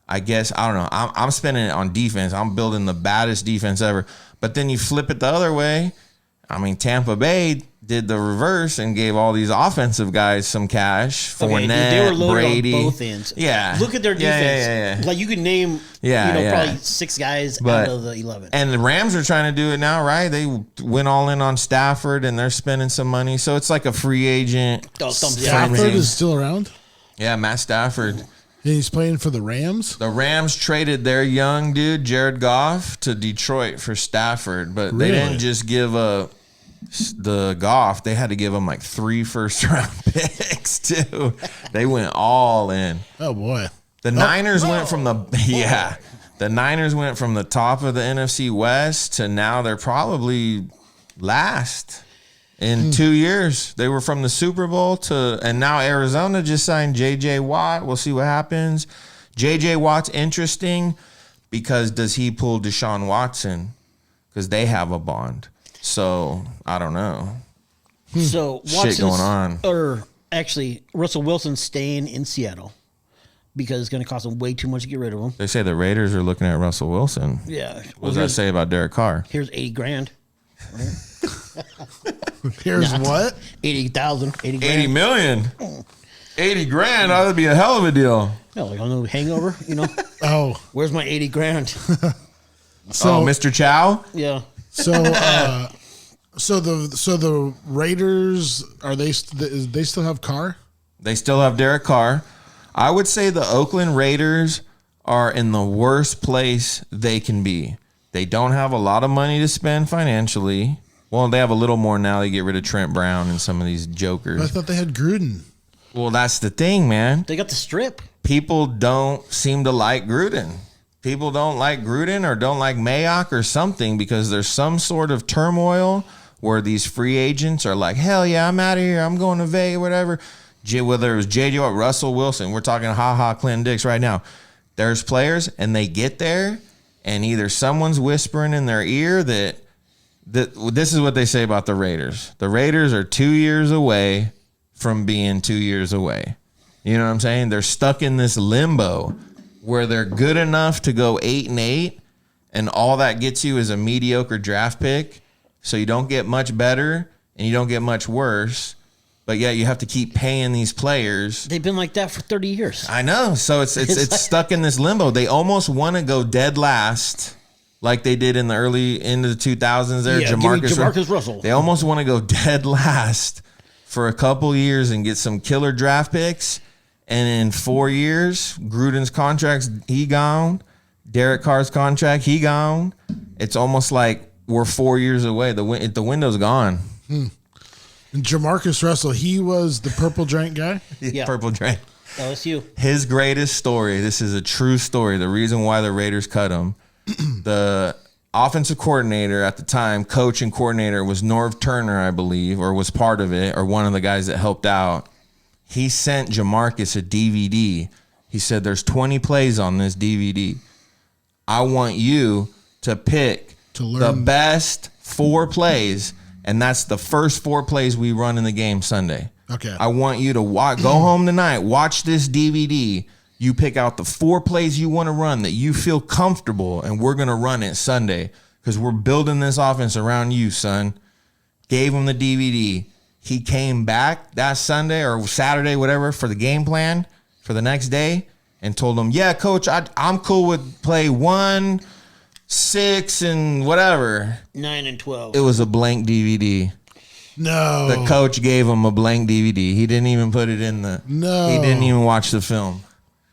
I guess, I don't know. I'm spending it on defense. I'm building the baddest defense ever. But then you flip it the other way. I mean, Tampa Bay did the reverse and gave all these offensive guys some cash. Fournette, they were loaded Brady. on both ends. Yeah. Look at their defense. Yeah. Like you could name, probably 6 guys out of the 11. And the Rams are trying to do it now, right? They went all in on Stafford and they're spending some money. So it's like a free agent. Stafford is still around? Yeah, Matt Stafford. And he's playing for the Rams? The Rams traded their young dude, Jared Goff, to Detroit for Stafford. But they Really? didn't just give the Goff. They had to give him like 3 first-round picks, too. They went all in. Oh, boy. The Niners went from the Niners went from the top of the NFC West to now they're probably last in 2 years. They were from the Super Bowl and now Arizona just signed J.J. Watt. We'll see what happens. J.J. Watt's interesting because does he pull Deshaun Watson? Because they have a bond. So So I don't know. So Shit going on. Or actually, Russell Wilson's staying in Seattle because it's going to cost them way too much to get rid of him. They say the Raiders are looking at Russell Wilson. Yeah. What does that say about Derek Carr? Here's $80,000. Here's what? 80,000. 80 grand. 80 million. 80 grand. That would be a hell of a deal. No, like on the hangover, you know? Oh, Where's my 80 grand? so Mr. Chow? Yeah. so the Raiders they still have Carr? They still have Derek Carr. I would say the Oakland Raiders are in the worst place they can be. They don't have a lot of money to spend financially. Well, they have a little more now. They get rid of Trent Brown and some of these jokers. I thought they had Gruden. Well, that's the thing, man. They got the strip. People don't seem to like Gruden. People don't like Gruden or don't like Mayock or something because there's some sort of turmoil where these free agents are like, hell yeah, I'm out of here. I'm going to Vegas, whatever. Whether it was J.J. Watt, Russell Wilson, we're talking Clinton Dix right now. There's players and they get there and either someone's whispering in their ear that this is what they say about the Raiders. The Raiders are 2 years away from being 2 years away. You know what I'm saying? They're stuck in this limbo where they're good enough to go 8-8 and all that gets you is a mediocre draft pick. So you don't get much better and you don't get much worse. But yet you have to keep paying these players. They've been like that for 30 years. I know. So it's like, stuck in this limbo. They almost want to go dead last like they did in the early into the 2000s there. Yeah, Jamarcus Russell. They almost want to go dead last for a couple years and get some killer draft picks. And in 4 years, Gruden's contract's he gone. Derek Carr's contract, he gone. It's almost like we're 4 years away. The window's gone. And Jamarcus Russell, he was the purple drink guy? Yeah. Purple drink. LSU. His greatest story, this is a true story, the reason why the Raiders cut him, the offensive coordinator at the time, coach and coordinator, was Norv Turner, I believe, or was part of it, or one of the guys that helped out. He sent Jamarcus a DVD. He said, there's 20 plays on this DVD. I want you to pick the best 4 plays, and that's the first 4 plays we run in the game Sunday. Okay. I want you to go home tonight, watch this DVD. You pick out the 4 plays you want to run that you feel comfortable, and we're going to run it Sunday because we're building this offense around you, son. Gave him the DVD. He came back that Sunday or Saturday, whatever, for the game plan for the next day and told him, yeah, coach, I'm cool with play 1, 6, and whatever. 9 and 12. It was a blank DVD. No. The coach gave him a blank DVD. He didn't even put it in the... No. He didn't even watch the film.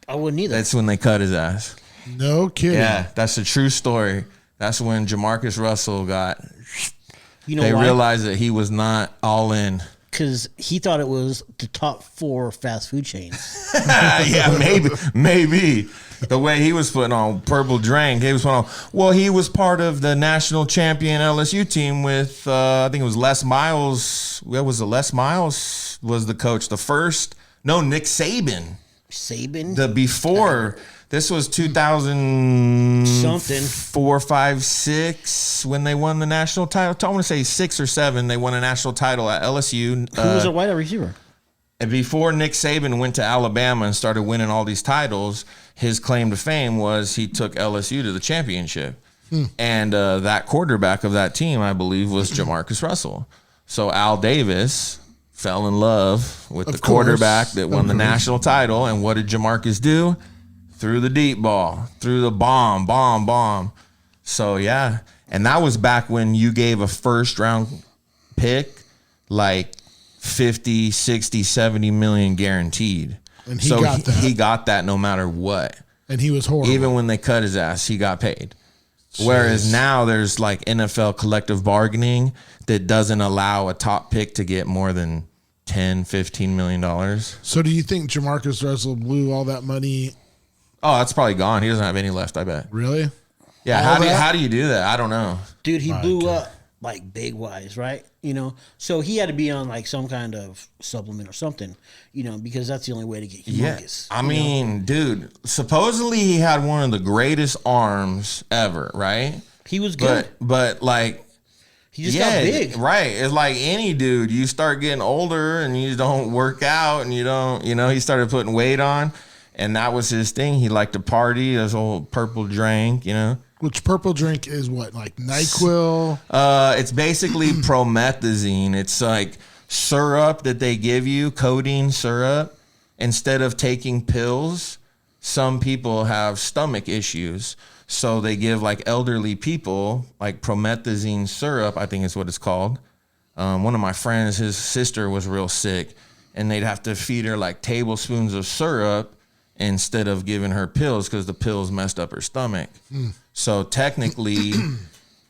I wouldn't either. That's when they cut his ass. No kidding. Yeah, that's a true story. That's when Jamarcus Russell got... You know they why? realized that he was not all in. Because he thought it was the top 4 fast food chains. Yeah, maybe. The way he was putting on purple drink, he was putting on. Well, he was part of the national champion LSU team with I think it was Les Miles. What was it? Les Miles was the coach. Nick Saban. Saban? The before. This was 2000 something 4, 5, 6 when they won the national title. I want to say 6 or 7. They won a national title at LSU. Who was a wide receiver? And before Nick Saban went to Alabama and started winning all these titles, his claim to fame was he took LSU to the championship. And that quarterback of that team, I believe, was Jamarcus Russell. So Al Davis fell in love with the quarterback that won the national title. And what did Jamarcus do? Threw the deep ball, threw the bomb. So, yeah. And that was back when you gave a first-round pick like 50, 60, 70 million guaranteed. And he got that. He got that no matter what. And he was horrible. Even when they cut his ass, he got paid. Whereas now there's like NFL collective bargaining that doesn't allow a top pick to get more than $10, $15 million. So do you think Jamarcus Russell blew all that money? Oh, that's probably gone. He doesn't have any left, I bet. Really? Yeah, how do you do that? I don't know. Dude, he blew up like big wise, right? You know, so he had to be on like some kind of supplement or something, you know, because that's the only way to get humongous. Yeah. I mean, dude, supposedly he had one of the greatest arms ever, right? He was good. But like He just got big. Right. It's like any dude. You start getting older and you don't work out and you don't, he started putting weight on. And that was his thing. He liked to party. This old purple drink, Which purple drink is what? Like NyQuil? It's basically promethazine. It's like syrup that they give you, codeine syrup. Instead of taking pills, some people have stomach issues. So they give like elderly people like promethazine syrup, I think is what it's called. One of my friends, his sister was real sick, and they'd have to feed her like tablespoons of syrup instead of giving her pills because the pills messed up her stomach. So technically,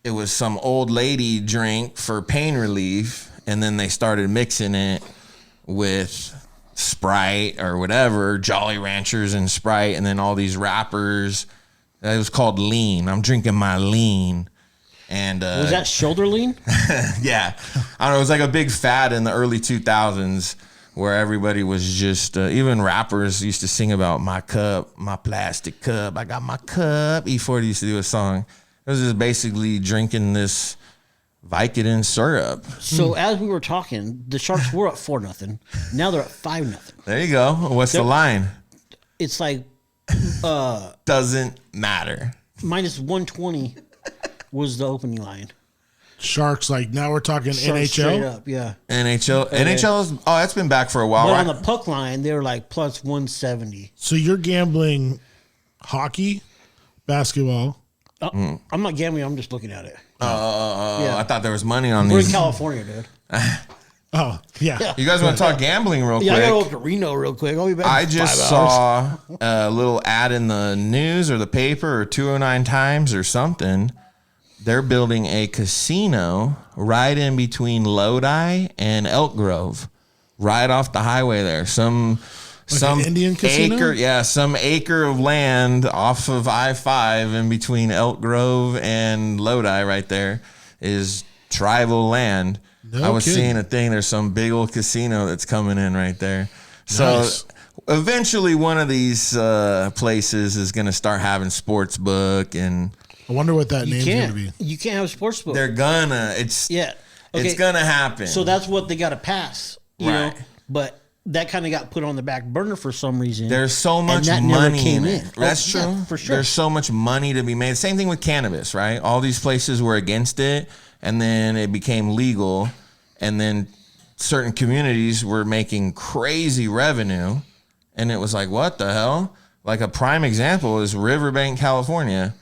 it was some old lady drink for pain relief, and then they started mixing it with Sprite or whatever, Jolly Ranchers and Sprite, and then all these rappers. It was called lean. I'm drinking my lean. And was that shoulder lean? Yeah. I don't know. It was like a big fad in the early 2000s where everybody was just, even rappers used to sing about my cup, my plastic cup. I got my cup. E40 used to do a song. It was just basically drinking this Vicodin syrup. So as we were talking, the Sharks were up 4-0. Now they're up 5-0. There you go. What's the line? It's like Doesn't matter. minus 120 was the opening line. Sharks, like now we're talking Sharks straight NHL? up, yeah. NHL. NHL is, that's been back for a while, But right? on the puck line, they were like plus 170. So you're gambling hockey, basketball. I'm not gambling. I'm just looking at it. I thought there was money on We're in these. California, dude. Oh, yeah. You guys want to talk gambling real Yeah, I gotta quick? go to Reno real quick. I'll be back. I in just 5 hours. saw a little ad in the news or the paper or 209 Times or something. They're building a casino right in between Lodi and Elk Grove, right off the highway there. Some an Indian casino? some acre of land off of I-5 in between Elk Grove and Lodi right there is tribal land. No I was kidding. seeing a thing. There's some big old casino that's coming in right there. Nice. So eventually one of these places is going to start having sports book, and I wonder what that You name's going to can't. be. You can't have a sports book. they're gonna, it's Okay. gonna happen. So that's what they got to pass, you know. Right. But that kind of got put on the back burner for some reason. There's so much that never money came in it. in. That's Oh, true. yeah, for sure. There's so much money to be made. Same thing with cannabis, right? All these places were against it, and then it became legal, and then certain communities were making crazy revenue, and it was like, what the hell? Like a prime example is Riverbank, California.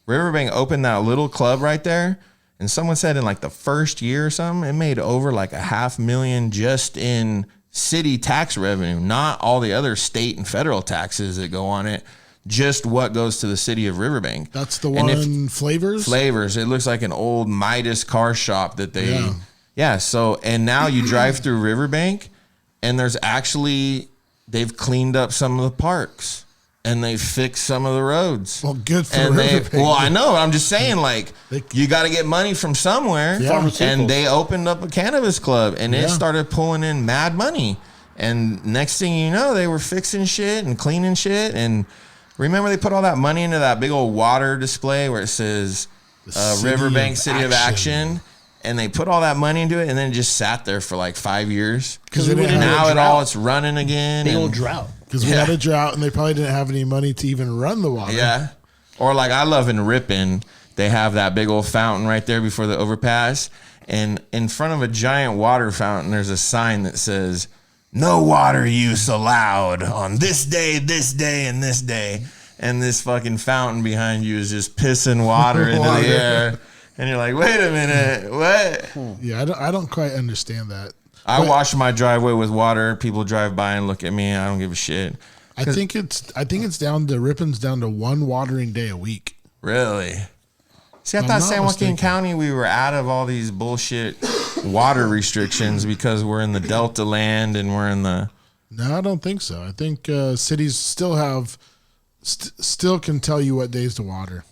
Riverbank opened that little club right there, and someone said in like the first year or something, it made over like $500,000 just in city tax revenue, not all the other state and federal taxes that go on it, just what goes to the city of Riverbank. That's the And one, Flavors? Flavors. It looks like an old Midas car shop that they, so, and now you drive through Riverbank and there's actually, they've cleaned up some of the parks and they fixed some of the roads. Well, good for And Riverbank. well, I know. I'm just saying, like, you got to get money from somewhere. Yeah. And they opened up a cannabis club, and it Yeah. started pulling in mad money. And next thing you know, they were fixing shit and cleaning shit. And remember, they put all that money into that big old water display where it says City Riverbank of City of Action. And they put all that money into it, and then it just sat there for like 5 years. Because we went into Now a drought. it's running again. Big and- old drought. we had a drought, and they probably didn't have any money to even run the water. Yeah. Or like I love in Ripon, they have that big old fountain right there before the overpass. And in front of a giant water fountain, there's a sign that says, "No water use allowed on this day, and this day." And this fucking fountain behind you is just pissing water into the air. And you're like, wait a minute, what? Yeah, I don't quite understand that. I wash my driveway with water. People drive by and look at me. I don't give a shit. I think it's down to Ripon's down to one watering day a week. Really? See, I I'm thought not San Joaquin mistaken. County, we were out of all these bullshit water restrictions because we're in the Delta land and we're in the... No, I don't think so. I think cities still have still can tell you what days to water.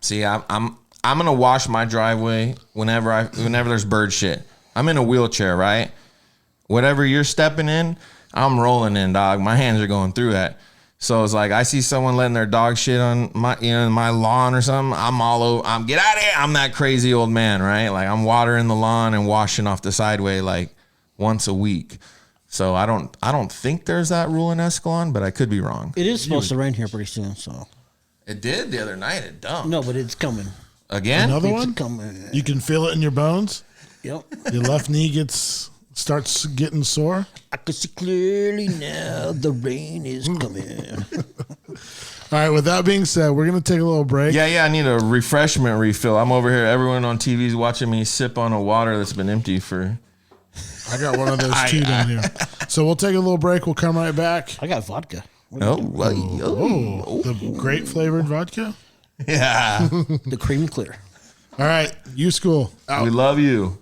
See, I'm gonna wash my driveway whenever there's bird shit. I'm in a wheelchair, right? Whatever you're stepping in, I'm rolling in, dog. My hands are going through that. So it's like I see someone letting their dog shit on my lawn or something. I'm get out of here. I'm that crazy old man, right? Like I'm watering the lawn and washing off the sideway like once a week. So I don't think there's that rule in Escalon, but I could be wrong. It is supposed to rain here pretty soon, so. It did the other night. It dumped. No, but it's coming. Again? Another It's one? coming. You can feel it in your bones? Yep. Your left knee starts getting sore? I can see clearly now the rain is coming. All right, with that being said, we're going to take a little break. Yeah, I need a refreshment refill. I'm over here. Everyone on TV is watching me sip on a water that's been empty for... I got one of those too down here. So we'll take a little break. We'll come right back. I got vodka. The great flavored vodka? Yeah. The cream clear. All right, YuSkool out. We love you.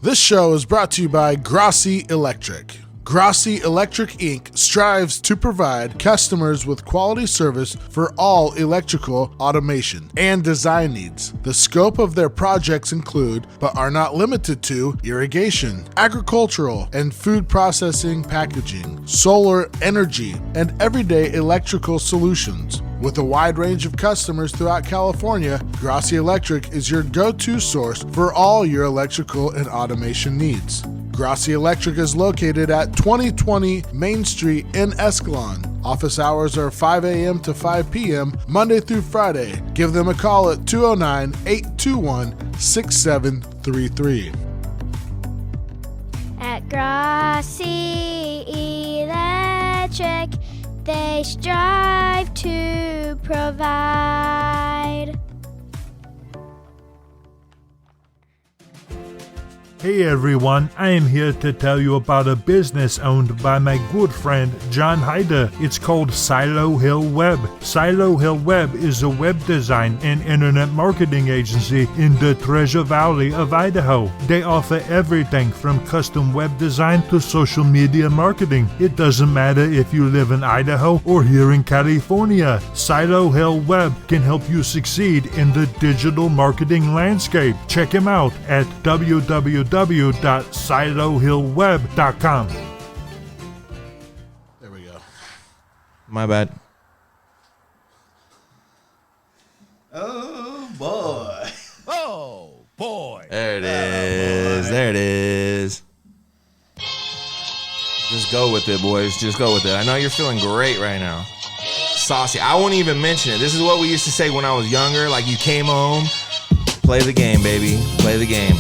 This show is brought to you by Grossi Electric. Grossi Electric Inc. strives to provide customers with quality service for all electrical automation and design needs. The scope of their projects include, but are not limited to, irrigation, agricultural and food processing, packaging, solar energy, and everyday electrical solutions. With a wide range of customers throughout California, Grossi Electric is your go-to source for all your electrical and automation needs. Grossi Electric is located at 2020 Main Street in Escalon. Office hours are 5 a.m. to 5 p.m. Monday through Friday. Give them a call at 209-821-6733. At Grossi Electric, they strive to provide. Hey everyone, I am here to tell you about a business owned by my good friend John Hyder. It's called Silo Hill Web. Silo Hill Web is a web design and internet marketing agency in the Treasure Valley of Idaho. They offer everything from custom web design to social media marketing. It doesn't matter if you live in Idaho or here in California. Silo Hill Web can help you succeed in the digital marketing landscape. Check him out at www.silohillweb.com. There we go. My bad. Oh, boy. Oh, boy. There it is. There it is. Just go with it, boys. Just go with it. I know you're feeling great right now. Saucy. I won't even mention it. This is what we used to say when I was younger. Like you came home, play the game, baby. Play the game.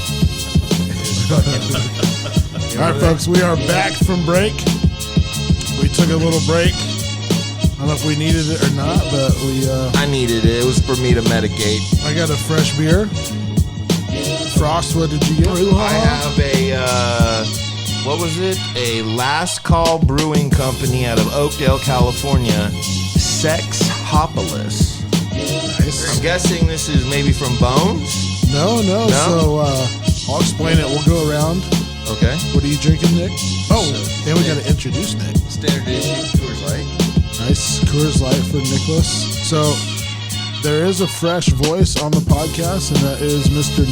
All right, folks, we are back from break. We took a little break. I don't know if we needed it or not, but I needed it. It was for me to medicate. I got a fresh beer. Frost, what did you get? I have a, what was it? A Last Call Brewing Company out of Oakdale, California. Sexhopolis. Nice. I'm guessing this is maybe from Bones? No. So I'll explain it. We'll go around. Okay. What are you drinking, Nick? Oh, and we got to introduce Nick. Standard issue Coors Light. Nice Coors Light for Nicholas. So there is a fresh voice on the podcast, and that is Mr.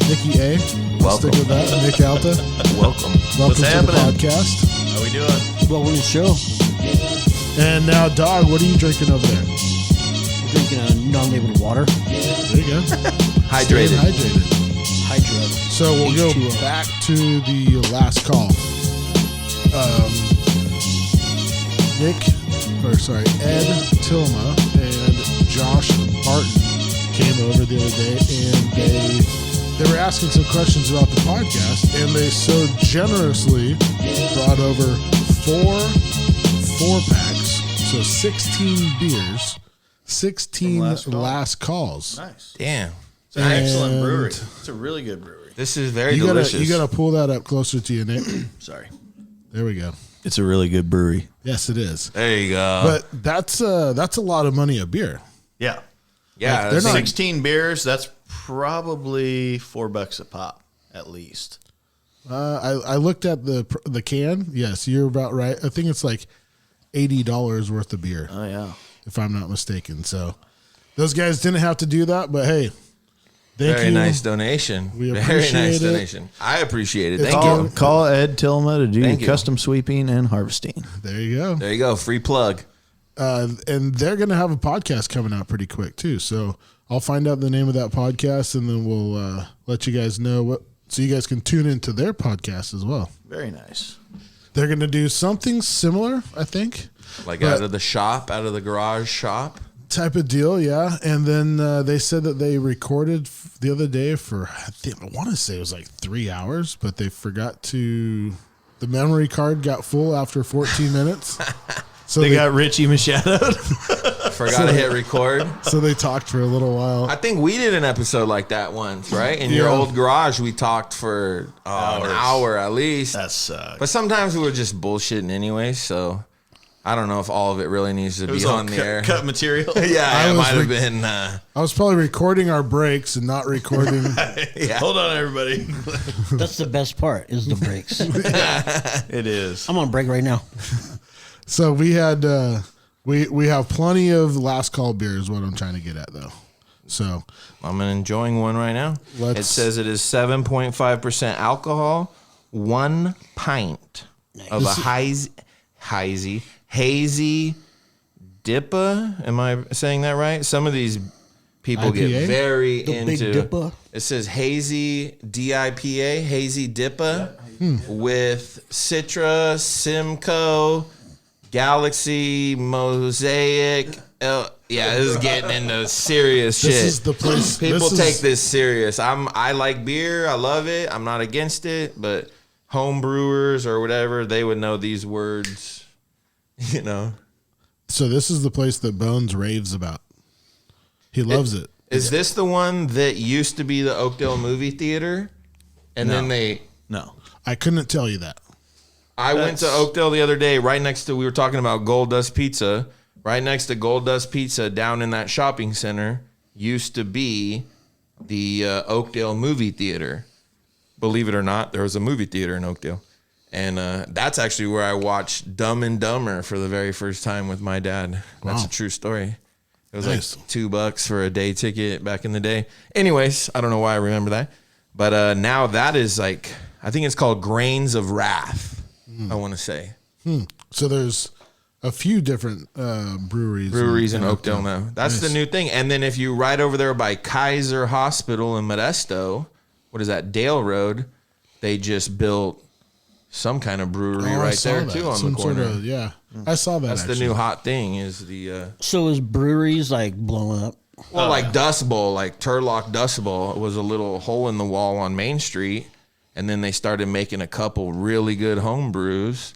Nicky A. Welcome. Stick with that. Nick Alta. Welcome. Welcome to happening? the podcast. How we doing? Welcome to the show. And now, Dog, what are you drinking over there? We're drinking a non-labeled water. There you go. Hydrated. Staying hydrated. Hydro. So we'll go H2O. back to the last call. Ed Tilma and Josh Barton came over the other day, and they were asking some questions about the podcast, and they so generously brought over four packs, so 16 beers, 16 last calls. Nice. Damn. It's an excellent And brewery. It's a really good brewery. This is very You delicious. gotta pull that up closer to you, Nick. Sorry. There we go. It's a really good brewery. Yes, it is. There you go. But that's a lot of money a beer. Yeah. yeah, they're that's not- 16 beers, that's probably $4 a pop, at least. I looked at the can. Yes, you're about right. I think it's like $80 worth of beer, Oh, yeah. if I'm not mistaken. So those guys didn't have to do that, but hey, Thank Very you. nice donation. We Very appreciate nice it. donation. I appreciate it. It's Thank all- you. Call Ed Tillma to do Thank your you. custom sweeping and harvesting. There you go. There you go. Free plug. And they're going to have a podcast coming out pretty quick too. So I'll find out the name of that podcast, and then we'll let you guys know what, so you guys can tune into their podcast as well. Very nice. They're going to do something similar, I think, Like But- out of the shop, out of the garage shop. type of deal. Yeah. And then they said that they recorded the other day for, I want to say it was like 3 hours, but they forgot to, the memory card got full after 14 minutes. So They got Richie Machado. Forgot to hit record. so they talked for a little while. I think we did an episode like that once, right? In your Yeah. old garage, we talked for an hour at least. That sucks. But sometimes we were just bullshitting anyway, so I don't know if all of it really needs to It be was all on the air. cut material. Yeah, I it was might have re- been. I was probably recording our breaks and not recording. Yeah. Hold on, everybody. That's the best part is the breaks. It is. I'm on break right now. So we had we have plenty of last call beer is what I'm trying to get at though. So I'm enjoying one right now. Let's- It says it is 7.5% alcohol, 1 pint of a hazy dippa. Am I saying that right? Some of these people IPA? get very The Big into. Dippa? It says hazy DIPA, hazy dippa, with Citra, Simcoe, Galaxy, Mosaic. Yeah, this is getting into serious shit. this is the place. People this take is, this serious. I like beer. I love it. I'm not against it, but home brewers or whatever, they would know these words, you know. So this is the place that Bones raves about. He loves it. Is this the one that used to be the Oakdale movie theater? And then No. I couldn't tell you that. I went to Oakdale the other day, right next to, we were talking about Gold Dust Pizza. Right next to Gold Dust Pizza, down in that shopping center, used to be the Oakdale movie theater. Believe it or not, there was a movie theater in Oakdale. And that's actually where I watched Dumb and Dumber for the very first time with my dad. That's Wow. a true story. It was Nice. like $2 for a day ticket back in the day. Anyways, I don't know why I remember that. But now that is like, I think it's called Grains of Wrath, I want to say. So there's a few different breweries. Breweries in Oakdale now. That's Nice. the new thing. And then if you ride over there by Kaiser Hospital in Modesto, what is that, Dale Road, they just built some kind of brewery Oh, I right saw there that. too on Some the corner. Sort of, yeah, I saw that. That's actually. the new hot thing is the So is breweries like blowing up? well, like Dust Bowl, like Turlock Dust Bowl. It was a little hole in the wall on Main Street, and then they started making a couple really good home brews.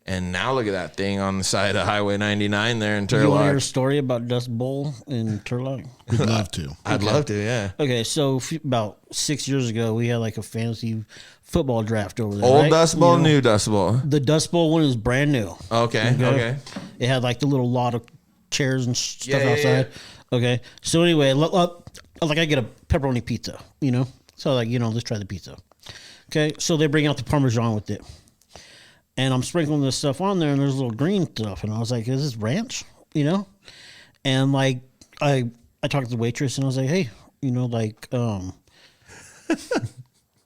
And now look at that thing on the side of Highway 99 there in You want to hear a Turlock. story about Dust Bowl in Turlock? We'd love to. I'd love to, yeah. Okay, so about 6 years ago, we had like a fantasy football draft over there. Old right? Dust Bowl, You know, new Dust Bowl. The Dust Bowl one is brand new. Okay, okay. It had like the little lot of chairs and stuff Yeah, yeah, outside. Okay, so anyway, like I get a pepperoni pizza, you know? So like, let's try the pizza. Okay, so they bring out the Parmesan with it. And I'm sprinkling this stuff on there, and there's a little green stuff. And I was like, is this ranch? And like, I talked to the waitress, and I was like, hey,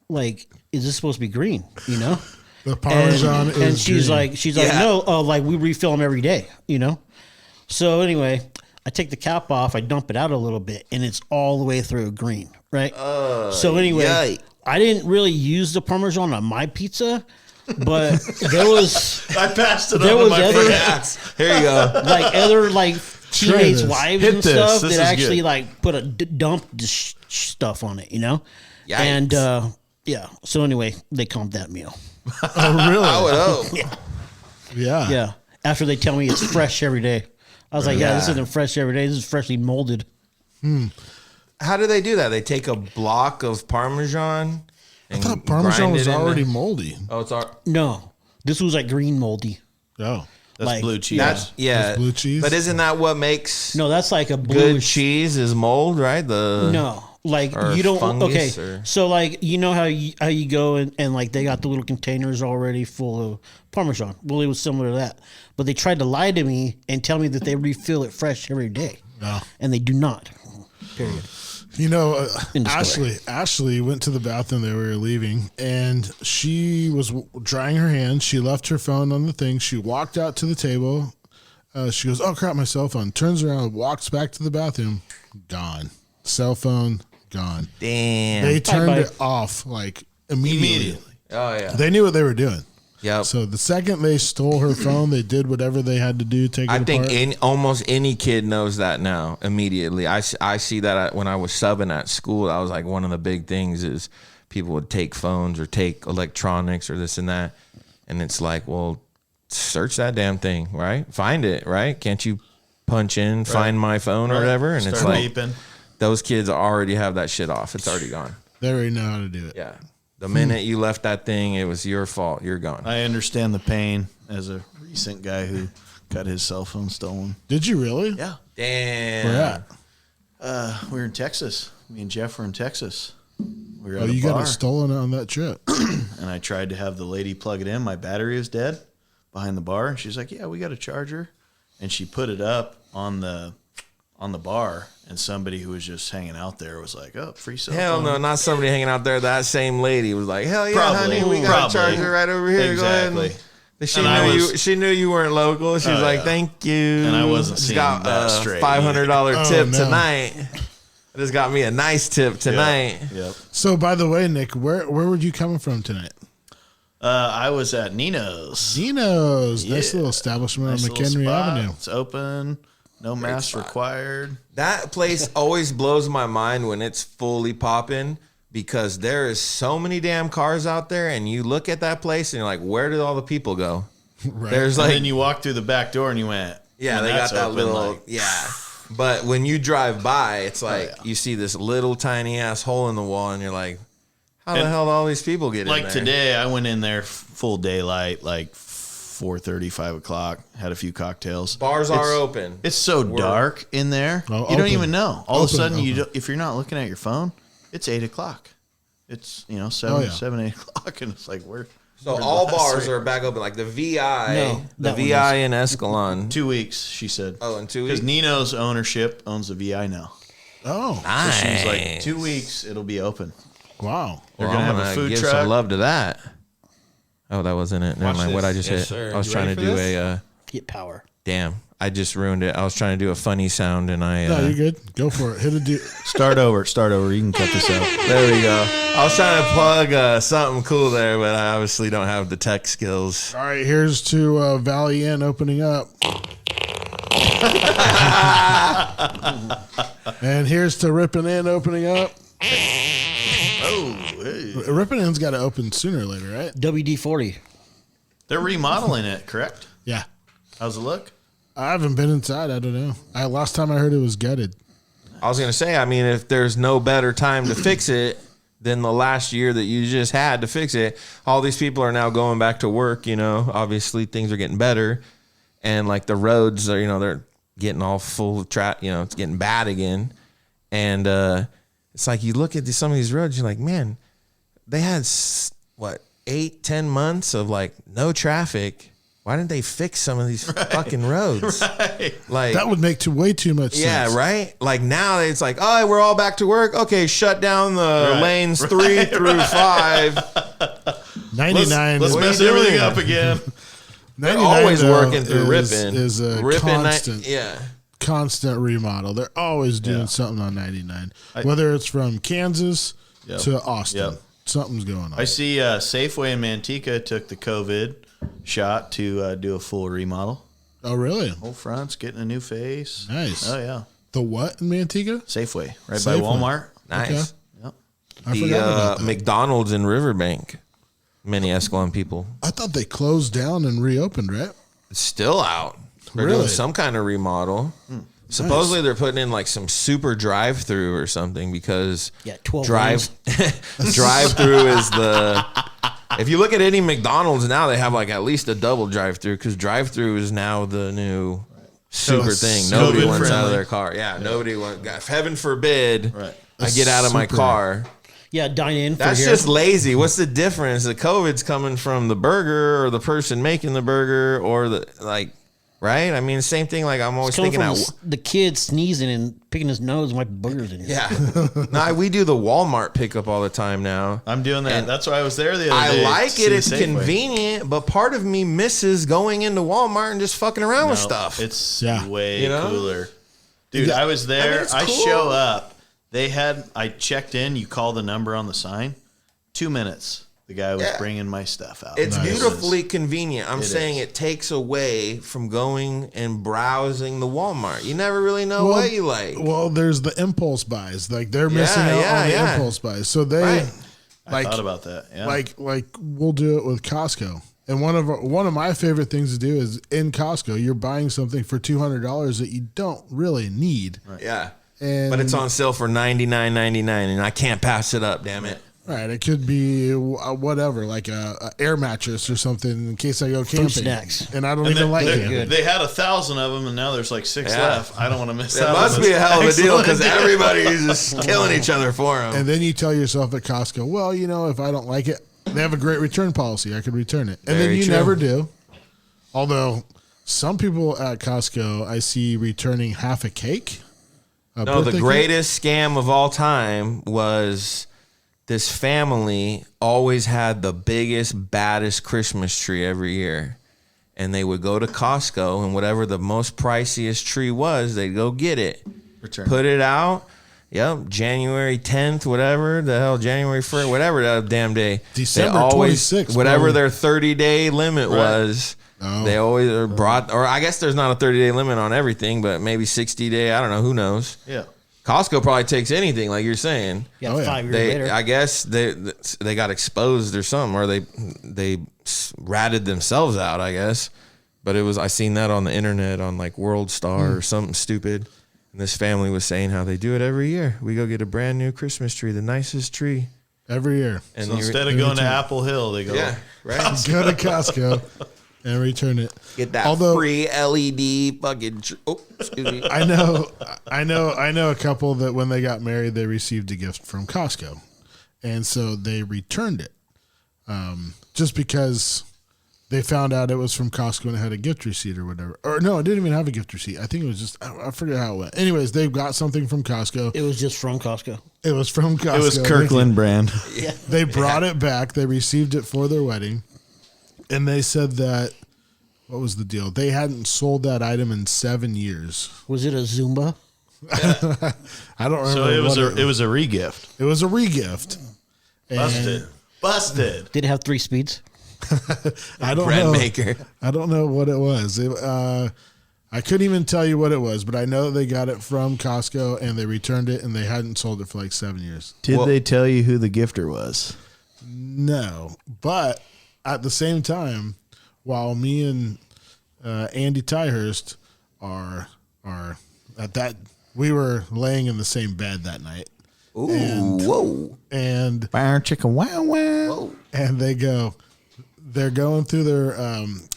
like, is this supposed to be green? The Parmesan is. And she's green. like, no, like we refill them every day, So anyway, I take the cap off, I dump it out a little bit, and it's all the way through green, right? So anyway, yikes. I didn't really use the Parmesan on my pizza, but there was I passed it There on to was my other- friends. Here you go. like other like teammates' this. wives Hit and this. stuff This that is actually good. like put a dump stuff on it, Yikes. And yeah. So anyway, they comped that meal. Oh, really? I would hope. Yeah. Yeah. After they tell me it's fresh every day. I was like, yeah, this isn't fresh every day. This is freshly molded. How do they do that? They take a block of Parmesan I and thought Parmesan grind was it into- already moldy. Oh, it's our. No, this was like green moldy. Oh. That's Like, blue cheese. That's yeah. That's blue cheese? But isn't that what makes No, that's like a good bluish. cheese? Is mold, right? The No, like or you don't. Okay, fungus, or- so like how you go and like they got the little containers already full of Parmesan. Well, it was similar to that, but they tried to lie to me and tell me that they refill it fresh every day, Oh. and they do not. Period. You know, Indiscovery. Ashley went to the bathroom that we were leaving, and she was drying her hands. She left her phone on the thing. She walked out to the table. She goes, "Oh crap, my cell phone." Turns around, walks back to the bathroom. Gone. Cell phone gone. Damn. They turned Bye-bye. it off like immediately. Oh yeah. They knew what they were doing. Yep. So the second they stole her phone, they did whatever they had to do. Take it I think apart. almost any kid knows that now immediately. I see that when I was subbing at school. That was like one of the big things is people would take phones or take electronics or this and that. And it's like, well, search that damn thing, right? Find it, right? Can't you punch in, find my phone or whatever? And Start it's like, beeping. those kids already have that shit off. It's already gone. They already know how to do it. Yeah. The minute you left that thing, it was your fault. You're gone. I understand the pain as a recent guy who got his cell phone stolen. Did you really? Yeah. Damn. Where at? We were in Texas. Me and Jeff were in Texas. We were at Oh, a you bar, got it stolen on that trip. and I tried to have the lady plug it in. My battery was dead behind the bar, and she's like, "Yeah, we got a charger," and she put it up on the bar, and somebody who was just hanging out there was like, "Oh, free cell Hell phone." no, not somebody hanging out there. That same lady was like, "Hell yeah, Probably, honey, we got probably. a charger right over here. Exactly. Go ahead." And she And knew I was- she knew you weren't local. She was Oh, like, yeah. "Thank you." And I wasn't Just seeing got that a straight $500 either. tip Oh, no. tonight. I just got me a nice tip tonight. Yep. So, by the way, Nick, where were you coming from tonight? I was at Nino's. Dino's. Nice Yeah. little establishment Nice on little McHenry spot. Avenue. It's open. No mask spot. required. That place always blows my mind when it's fully popping because there is so many damn cars out there, and you look at that place and you're like, "Where did all the people go?" Right. There's And like, then you walk through the back door and you went, yeah, when they that's got that open, little, like, yeah. But when you drive by, it's like yeah. you see this little tiny ass hole in the wall, and you're like, "How the And hell did all these people get in like there?" today, I went in there full daylight, like 4:30, 5 o'clock, had a few cocktails. Bars are open. It's so dark in there. Oh, you don't open. even know. All of a Open, sudden, open. if you're not looking at your phone, it's 8 o'clock. It's, 7, Oh, yeah. 7, 8 o'clock. And it's like, where's So the all last bars three? are back open. Like the VI, No, the that one VI in Escalon. 2 weeks, she said. Oh, in 2 Because weeks. Nino's ownership owns the VI now. Oh, So she's like, 2 weeks, it'll be open. wow. They're Well, going to I'm have a food give truck. some love to that. Oh, that wasn't it. Never Watch mind. What this. I just Yes, hit. sir. I was You trying to ready do for this? a. Get power. Damn, I just ruined it. I was trying to do a funny sound, and I. No, you're good. Go for it. Hit a do. Start over. You can cut this out. There we go. I was trying to plug something cool there, but I obviously don't have the tech skills. All right, here's to Valley Inn opening up. And here's to Rippin' Inn opening up. Oh, hey. Rippin' Inn's got to open sooner or later, right? WD-40. They're remodeling it, correct? Yeah. How's it look? I haven't been inside. I don't know. Last time I heard it was gutted. I was gonna say, I mean, if there's no better time to fix it than the last year that you just had to fix it, all these people are now going back to work. Obviously things are getting better, and like the roads are, they're getting all full of traffic. It's getting bad again, and it's like you look at some of these roads, you're like, man, they had 8-10 months of like no traffic. Why didn't they fix some of these fucking roads? Like That would make way too much sense. yeah, right? Like now it's like, oh, we're all back to work. Okay, shut down the lanes 3 through 5. 99. Let's is- mess doing? everything up again. They're 99, always though, working through Rippin'. Is a Rippin' constant, yeah. constant remodel. They're always doing Yeah. something on 99. Whether it's from Kansas Yep. to Austin. Yep. Something's going on. I see Safeway in Manteca took the COVID shot to do a full remodel. Oh, really? Whole front's getting a new face. Nice. Oh, yeah. The what in Manteca? Safeway, right by Safeway. Walmart. Nice. Okay. Yep. I The forgot about that. McDonald's in Riverbank. Many Escalon people. I thought they closed down and reopened, right? It's still out. They're Really? doing some kind of remodel. Supposedly they're putting in like some super drive-through or something because Yeah, 12 drive-through is the. If you look at any McDonald's now, they have like at least a double drive-through because drive-through is now the new super it's thing. so Nobody COVID wants out of friendly. their car. Yeah, nobody wants. Heaven forbid, Right. I get out of my Super. car. Yeah, dine in for That's here. just lazy. What's the difference? The COVID's coming from the burger or the person making the burger or the right? right? I mean, same thing. Like I'm always Coming thinking from out. the kid sneezing and picking his nose and wiping boogers in it. Yeah. No, we do the Walmart pickup all the time now. I'm doing that. And That's why I was there the other I day. like to it. see It's the Safeway. convenient, but part of me misses going into Walmart and just fucking around with No, stuff. It's Yeah. way You know? cooler. Dude, I was there. it's I cool. show up. I checked in. You call the number on the sign. 2 minutes. The guy was Yeah. bringing my stuff out. It's Nice. beautifully convenient. I'm It saying is. it takes away from going and browsing the Walmart. You never really know what you like. Well, there's the impulse buys. Like they're missing out on the impulse buys. So they Right. I thought about that. Yeah. like we'll do it with Costco. And one of my favorite things to do is in Costco, you're buying something for $200 that you don't really need. Yeah. And But it's on sale for $99.99 and I can't pass it up, damn it. Right, it could be whatever, like a air mattress or something in case I go camping. snacks. And I don't even like it. They had 1,000 of them, and now there's like 6 Yeah. left. I don't want to miss It out. must on be this a hell of a deal because excellent deal. everybody's just killing each other for them. And then you tell yourself at Costco, well, if I don't like it, they have a great return policy. I could return it. And Very then you true. never do. Although some people at Costco I see returning half a cake. No, the birthday greatest scam of all time was this family always had the biggest, baddest Christmas tree every year. And they would go to Costco, and whatever the most priciest tree was, they'd go get it. Return. Put it out. Yep, January 10th, whatever the hell, January 1st, whatever that damn day. December They always, 26th, whatever bro. their 30-day limit was. Oh. They always are brought, or I guess there's not a 30-day limit on everything, but maybe 60-day. I don't know. Who knows? Yeah. Costco probably takes anything, like you're saying. Yeah, Oh, yeah. 5 years They, later. I guess they got exposed or something, or they ratted themselves out, I guess. But I seen that on the internet on like World Star or something stupid. And this family was saying how they do it every year. We go get a brand new Christmas tree, the nicest tree. every year. And So you instead of going to Apple Hill, they go. yeah, right. Go to Costco and return it. Get that Although- free LED fucking. Excuse me. I know a couple that when they got married, they received a gift from Costco, and so they returned it, just because they found out it was from Costco and it had a gift receipt or whatever. Or no, it didn't even have a gift receipt. I think it was just I forget how it went. Anyways, they got something from Costco. It was just from Costco. It was from Costco. It was Kirkland brand. They brought it back. They received it for their wedding, and they said that. What was the deal? They hadn't sold that item in 7 years. Was it a Zumba? I don't remember. So it was what it was a regift. It was a regift. And Busted. Did it have 3 speeds? I don't Bread know. maker. I don't know what it was. I couldn't even tell you what it was, but I know they got it from Costco and they returned it and they hadn't sold it for like 7 years. Did Well- they tell you who the gifter was? No, but at the same time, while me and Andy Tyhurst are at that, we were laying in the same bed that night. Ooh, And- whoa. And Fire chicken wow wow. and they're going through their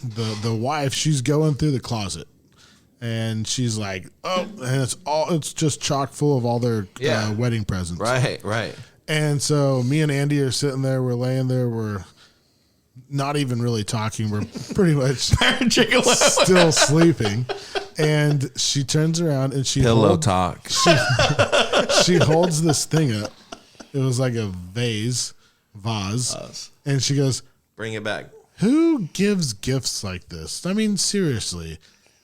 the wife, she's going through the closet and she's like, oh, and it's just chock full of all their Yeah. wedding presents. Right. And so me and Andy are sitting there, we're laying there, we're not even really talking, we're pretty much Chicken wow. still sleeping. And she turns around and she Pillow holds, talk. she holds this thing up. It was like a vase, and she goes, Bring it back. who gives gifts like this? I mean, seriously,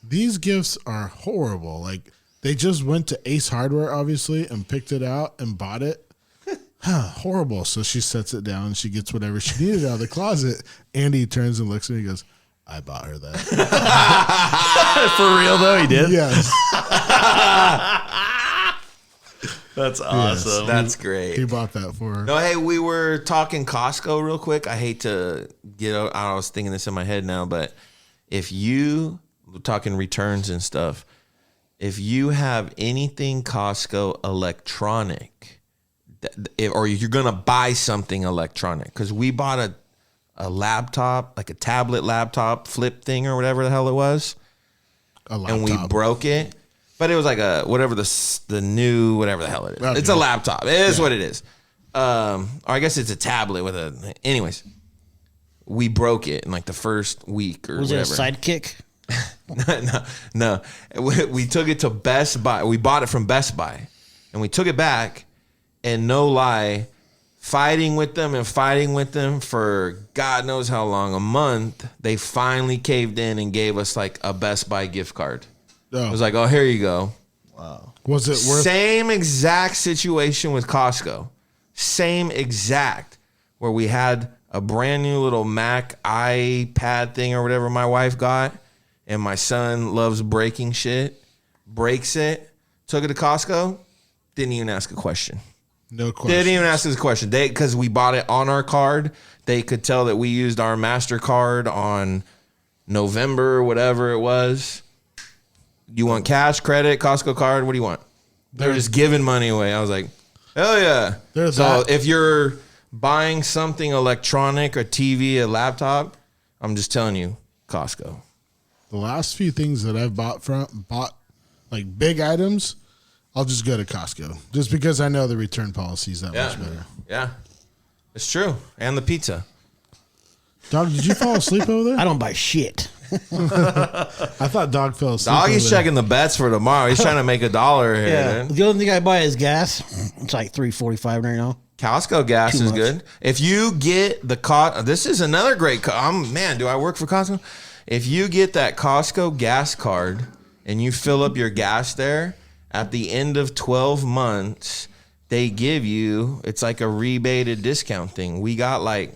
these gifts are horrible. Like, they just went to Ace Hardware, obviously, and picked it out and bought it. Horrible. So she sets it down and she gets whatever she needed out of the closet. Andy turns and looks at me and goes, I bought her that. For real though, he did. Yes. That's awesome. That's great. He bought that for her. No, hey, we were talking Costco real quick. I hate to get out. I was thinking this in my head now, but if we're talking returns and stuff, if you have anything Costco electronic, or you're going to buy something electronic, because we bought a laptop, like a tablet laptop flip thing or whatever the hell it was, A laptop. and we broke it. But it was like a whatever the new whatever the hell it is. Okay. It's a laptop. It is what it is. Or I guess it's a tablet with a. Anyways, we broke it in like the first week or Was whatever. it a Sidekick? No. We took it to Best Buy. We bought it from Best Buy, and we took it back. And no lie, fighting with them for God knows how long, a month. They finally caved in and gave us like a Best Buy gift card. Oh. It was like, oh, here you go. Wow. Was it worth? Same exact situation with Costco. Same exact, where we had a brand new little Mac iPad thing or whatever my wife got, and my son loves breaking shit, breaks it, took it to Costco, didn't even ask a question. No question. Didn't even ask us a question. Because we bought it on our card, they could tell that we used our MasterCard on November, whatever it was. You want cash, credit, Costco card? What do you want? They're just giving money away. I was like, hell yeah. There's so that. if you're buying something electronic, a TV, a laptop, I'm just telling you, Costco. The last few things that I've bought like big items, I'll just go to Costco just because I know the return policy is that much better. Yeah, it's true. And the pizza. Dog, did you fall asleep over there? I don't buy shit. I thought Dog fell asleep. Doggy's over there. checking the bets for tomorrow. He's trying to make $1 here. Yeah. Man. The only thing I buy is gas. It's like $3.45 right now. Costco gas Too is much. good. If you get the this is another great. Man, do I work for Costco? If you get that Costco gas card and you fill up your gas there, at the end of 12 months, they give you, it's like a rebated discount thing. We got like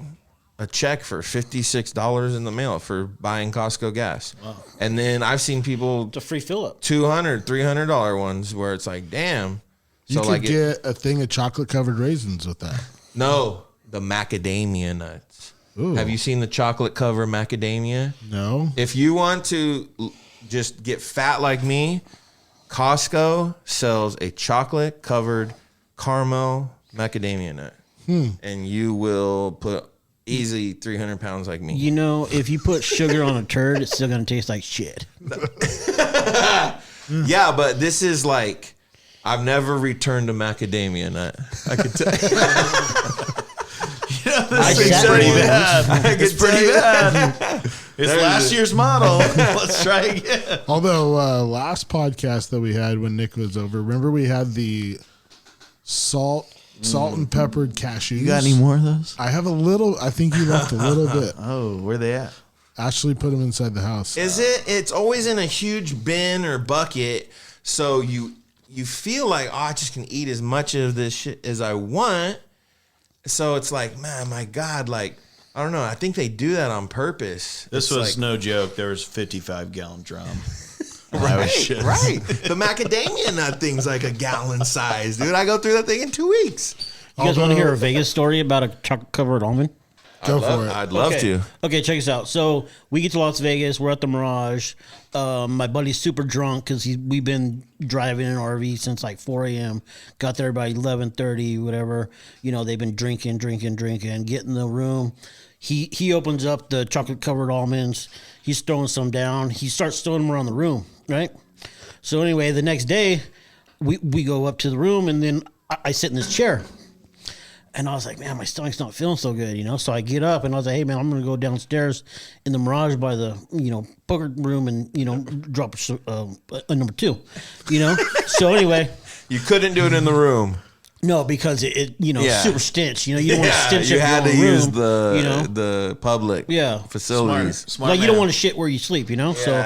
a check for $56 in the mail for buying Costco gas. Wow. And then I've seen people It's a free fill up. $200, $300 ones where it's like, damn. You could get a thing of chocolate covered raisins with that. No, the macadamia nuts. Ooh. Have you seen the chocolate cover macadamia? No. If you want to just get fat like me, Costco sells a chocolate covered caramel macadamia nut. And you will put easily 300 pounds like me. You know, if you put sugar on a turd, it's still going to taste like shit. Yeah, but this is like, I've never returned a macadamia nut. I could tell I It's sat pretty one. bad. It's pretty bad. It's last year's model. Let's try again. Although last podcast that we had when Nick was over, remember we had the salt and peppered cashews. You got any more of those? I have a little. I think you left a little bit. Oh, where they at? Ashley put them inside the house. Is it? It's always in a huge bin or bucket, so you feel like, oh, I just can eat as much of this shit as I want. So it's like, man, my God, like, I don't know. I think they do that on purpose. This It's was like, no joke. There was a 55-gallon drum. right. The macadamia nut thing's like a gallon size, dude. I go through that thing in 2 weeks. You guys want to hear a Vegas story about a chocolate covered almond? Go for it. I'd love to. Okay, check this out. So we get to Las Vegas. We're at the Mirage. My buddy's super drunk because we've been driving an RV since like 4 a.m. Got there by 11:30, whatever. You know, they've been drinking. Get in the room. He opens up the chocolate covered almonds. He's throwing some down. He starts throwing them around the room, right? So anyway, the next day, we go up to the room, and then I sit in this chair. And I was like, man, my stomach's not feeling so good, you know? So I get up and I was like, hey, man, I'm going to go downstairs in the Mirage by the, poker room and, drop a number 2, So anyway. You couldn't do it in the room. No, because it Yeah. super stench. You don't want to stench you up had your to own use room, the public facilities. Smart like, you man. don't want to shit where you sleep, So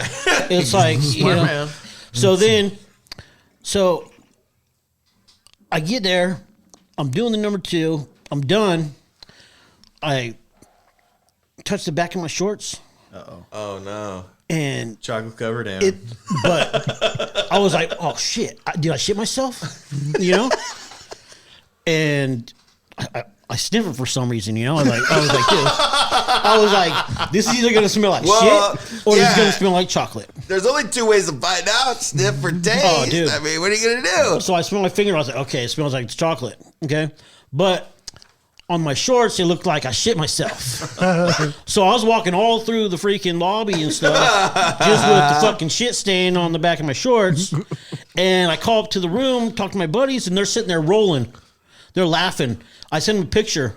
it's like, Smart man. So I get there. I'm doing the number 2. I'm done. I touch the back of my shorts. Oh no! And Chocolate covered ham. but I was like, oh shit! Did I shit myself? And I sniffed it for some reason. I was like, this is either gonna smell like shit or it's gonna smell like chocolate. There's only 2 ways to find out: sniff or taste. Oh, dude. I mean, what are you gonna do? So I smelled my finger. I was like, okay, it smells like it's chocolate. Okay, but on my shorts, it looked like I shit myself. So I was walking all through the freaking lobby and stuff, just with the fucking shit stain on the back of my shorts. And I call up to the room, talk to my buddies, and they're sitting there rolling. They're laughing. I sent them a picture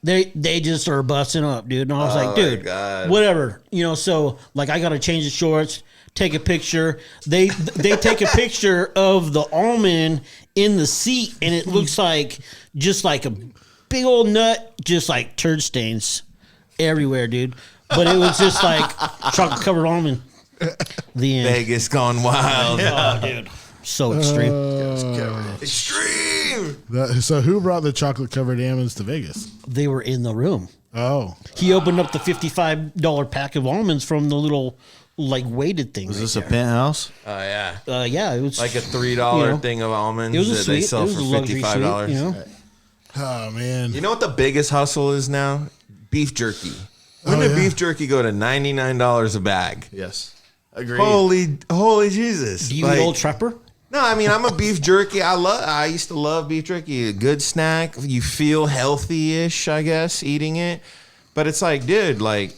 They just are busting up, dude. And I was Oh, like, my dude, God. whatever. So like I gotta change the shorts, take a picture. They take a picture of the almond in the seat, and it looks like just like a big old nut, just like turd stains everywhere, dude. But it was just like chocolate covered almond. The end. Vegas gone wild. Oh, dude. So extreme. Extreme. So who brought the chocolate covered almonds to Vegas? They were in the room. Oh, He opened up the $55 pack of almonds from the little like weighted thing. Was right this a there. penthouse? Oh yeah. Yeah, it was Like a $3 you know, thing of almonds It was a that sweet. they sell it was for a luxury $55. Sweet, you know? oh man. You know what the biggest hustle is now? Beef jerky. When did yeah. beef jerky go to $99 a bag? Yes. Agreed. Holy Jesus! Do you Like, eat Old Trapper? No, I mean I'm a beef jerky. I used to love beef jerky. A good snack. You feel healthy-ish, I guess, eating it. But it's like, dude, like,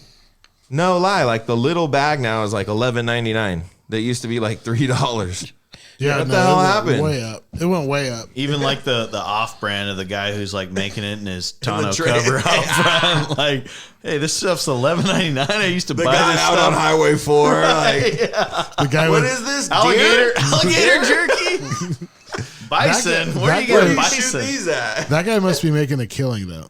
no lie, like the little bag now is like $11.99. That used to be like $3. Yeah, What the hell it went happened? Way up. It went way up. Even like the off brand of the guy who's like making it in his tonneau tray. cover out front. Like, hey, this stuff's $11.99. I used to The buy guy this out stuff. on Highway 4, like, The guy what with is this? Alligator Deer? jerky. Bison. Where that are you guy- getting Where do you shoot bison? these at? that guy must be making a killing though.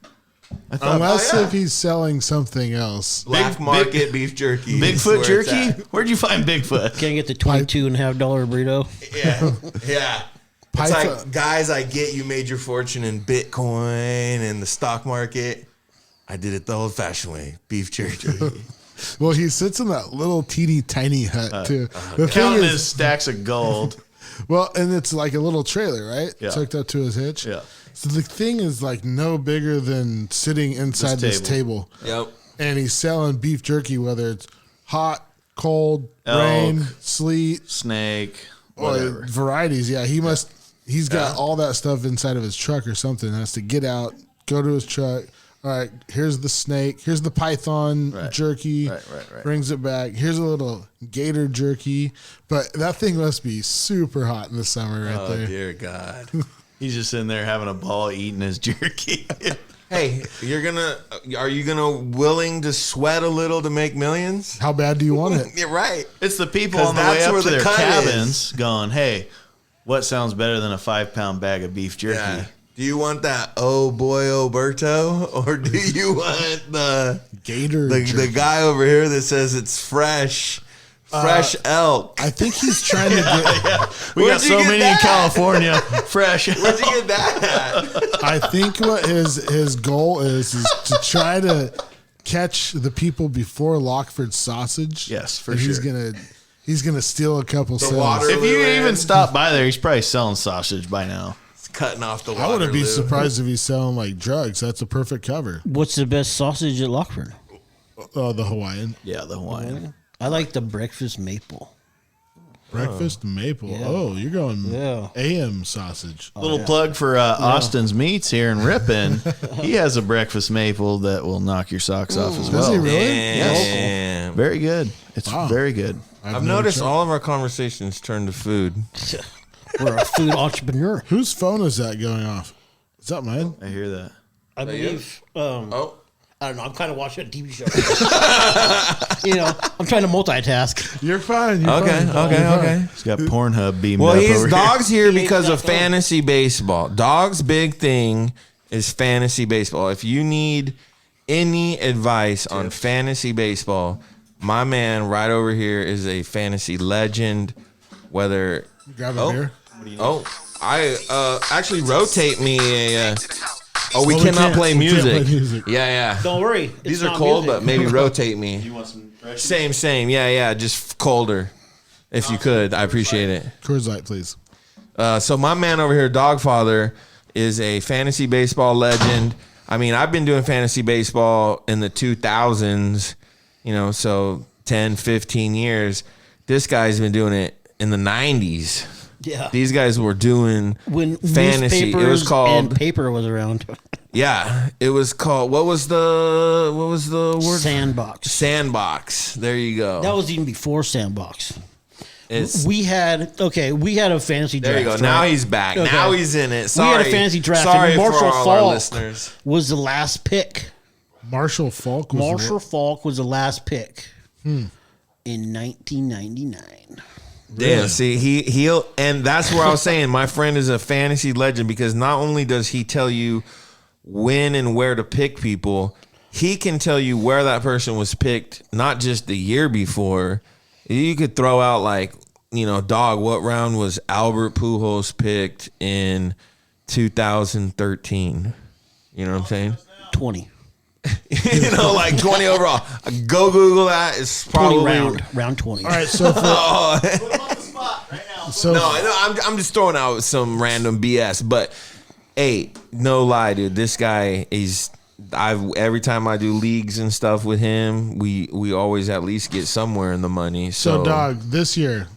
Unless oh, yeah. if he's selling something else. Black market beef jerky. is where Bigfoot it's jerky? at. Where'd you find Bigfoot? Can't get the $22.50 burrito. Yeah. It's Python- like, guys, I get you made your fortune in Bitcoin and the stock market. I did it the old-fashioned way, beef jerky. Well, he sits in that little teeny tiny hut too. The thing Counting is, his stacks of gold. well, and it's like a little trailer, right? Yeah. It's hooked up to his hitch. Yeah. So the thing is like no bigger than sitting inside this table. Yep. And he's selling beef jerky, whether it's hot, cold, Elk. rain, sleet, Snake. or Whatever. varieties. Yeah, he's got all that stuff inside of his truck or something. Has to get out, go to his truck. All right, here's the snake. Here's the python jerky. Right. Brings it back. Here's a little gator jerky. But that thing must be super hot in the summer right Oh, there. dear God. He's just in there having a ball eating his jerky. Hey, are you gonna willing to sweat a little to make millions? How bad do you want it? You're right. It's the people 'Cause on the way that's up where to the their cut cabins going, hey, what sounds better than a 5-pound bag of beef jerky? Yeah. Do you want that oh boy Oberto, or do you want the Gator the jerky. guy over here that says it's fresh elk? I think he's trying to get. We Where'd got you so get many that? in California. Fresh. Where'd you get that at? I think what his goal is to try to catch the people before Lockford sausage. Yes, for and sure. He's gonna steal a couple sales. water- If you Waterloo even end. stop by there, he's probably selling sausage by now. It's cutting off the water. I wouldn't be surprised if he's selling like drugs. That's a perfect cover. What's the best sausage at Lockford? Oh, the Hawaiian Yeah, the Hawaiian. I like the breakfast maple. breakfast maple. Yeah. Oh, you're going Yeah. AM sausage. Little plug for Austin's Meats here in Ripon. He has a breakfast maple that will knock your socks off as Does well. he really? Damn. Very good. It's Wow. very good. I've never noticed tried. all of our conversations turn to food. We're a food entrepreneur. Whose phone is that going off? Is that mine? I hear that. I believe. Oh, I don't know. I'm kind of watching a TV show. I'm trying to multitask. You're fine. You're okay, fine. okay, You're fine. okay. He's got Pornhub beamed Well, up he's over Dog's here He because ain't of got phone. fantasy baseball. Dog's big thing is fantasy baseball. If you need any advice on fantasy baseball, my man right over here is a fantasy legend. Whether Grab a beer. I actually rotate me a. Oh, we Well, we cannot can't- play we can't music. play music. Yeah. Don't worry. These it's are not cold, music. but maybe rotate me. You want some fresh? Same. Yeah. Just colder, if you could. I appreciate it. Coors Light, please. So my man over here, DoggFather, is a fantasy baseball legend. I mean, I've been doing fantasy baseball in the 2000s, so 10, 15 years. This guy's been doing it in the 90s. Yeah. These guys were doing When fantasy. It was newspapers called and paper was around. Yeah, it was called what was the word? Sandbox. Sandbox. There you go. That was even before Sandbox. We had a fantasy draft. There you go. Right? Now he's back. Okay. Now he's in it. Sorry. We had a fantasy draft. Sorry and Marshall for all our Falk listeners. was the last pick. Marshall Falk Was the last pick in 1999. Damn, see, he'll, and that's where I was saying my friend is a fantasy legend because not only does he tell you when and where to pick people, he can tell you where that person was picked, not just the year before. You could throw out like, dog, what round was Albert Pujols picked in 2013? You know what I'm saying? 20. Like 20 overall. Go Google that. It's probably 20 round 20. All right, so I'm just throwing out some random BS. But hey, no lie, dude. This guy is. Every time I do leagues and stuff with him, we always at least get somewhere in the money. So dog, this year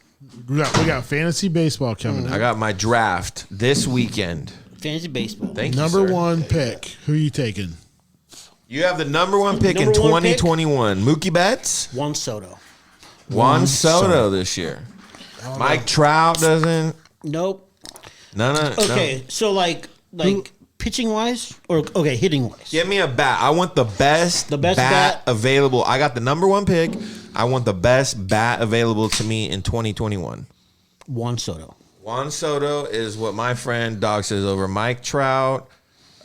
we got fantasy baseball coming. I got my draft this weekend. Fantasy baseball. Thank you, Number sir. one pick. Who you taking? You have the number one pick in Number one pick? 2021. Mookie Betts? Juan Soto. Juan Soto this year. Mike Trout doesn't. Nope. No. Okay, so like pitching wise or hitting wise. Give me a bat. I want the best bat available. I got the number one pick. I want the best bat available to me in 2021. Juan Soto. Juan Soto is what my friend Dog says over Mike Trout.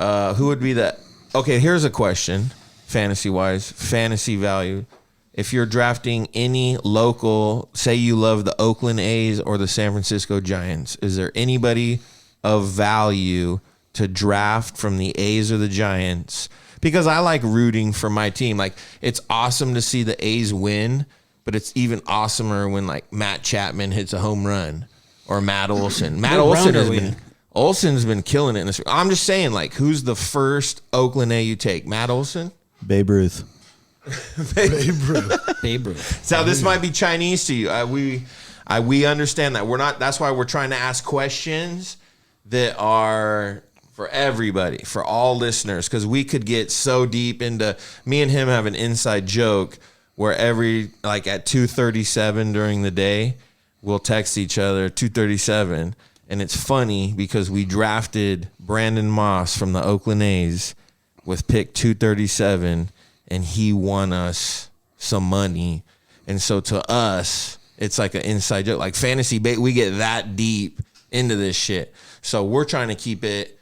Who would be that? Okay, here's a question, fantasy-wise, fantasy value. If you're drafting any local, say you love the Oakland A's or the San Francisco Giants, is there anybody of value to draft from the A's or the Giants? Because I like rooting for my team. Like, it's awesome to see the A's win, but it's even awesomer when, like, Matt Chapman hits a home run or Matt Olson. Olson's been killing it in this. I'm just saying, like, who's the first Oakland A you take? Matt Olson? Babe Ruth. Babe Ruth. So this might be Chinese to you. We understand that. We're not. That's why we're trying to ask questions that are for everybody, for all listeners, because we could get so deep into. Me and him have an inside joke where at 2:37 during the day, we'll text each other 2:37. And it's funny because we drafted Brandon Moss from the Oakland A's with pick 237, and he won us some money. And so to us, it's like an inside joke. Like fantasy, we get that deep into this shit. So we're trying to keep it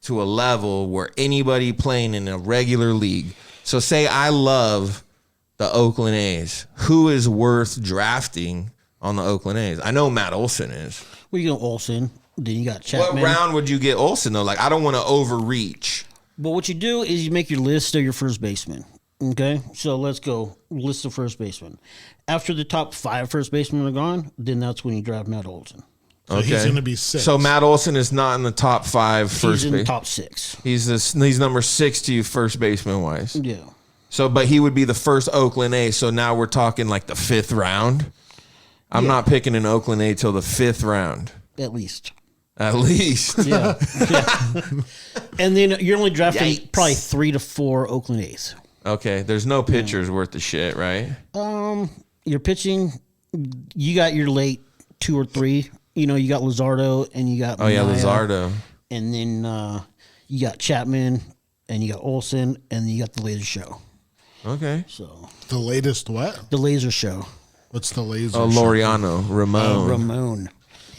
to a level where anybody playing in a regular league. So say I love the Oakland A's. Who is worth drafting on the Oakland A's? I know Matt Olson is. Well, you got Olson. Then you got Chapman. What round would you get Olson, though? Like, I don't want to overreach. But what you do is you make your list of your first baseman. Okay? So let's go. List of first baseman. After the top 5 first basemen are gone, then that's when you draft Matt Olson. So he's going to be 6. So Matt Olson is not in the top 5 first He's in base. the top 6. He's number 6 to you first baseman wise. Yeah. So, but he would be the first Oakland A. So now we're talking like the 5th round. I'm not picking an Oakland A till the 5th round. At least. Yeah. And then you're only drafting Yikes. probably 3 to 4 Oakland A's. Okay. There's no pitchers worth of shit, right? You're pitching. You got your late 2 or 3. You got Luzardo and you got Mania, Luzardo. And then you got Chapman and you got Olson and then you got the Laser Show. Okay. So The latest what? the Laser Show. What's the laser? Laureano. Ramon. Ramon.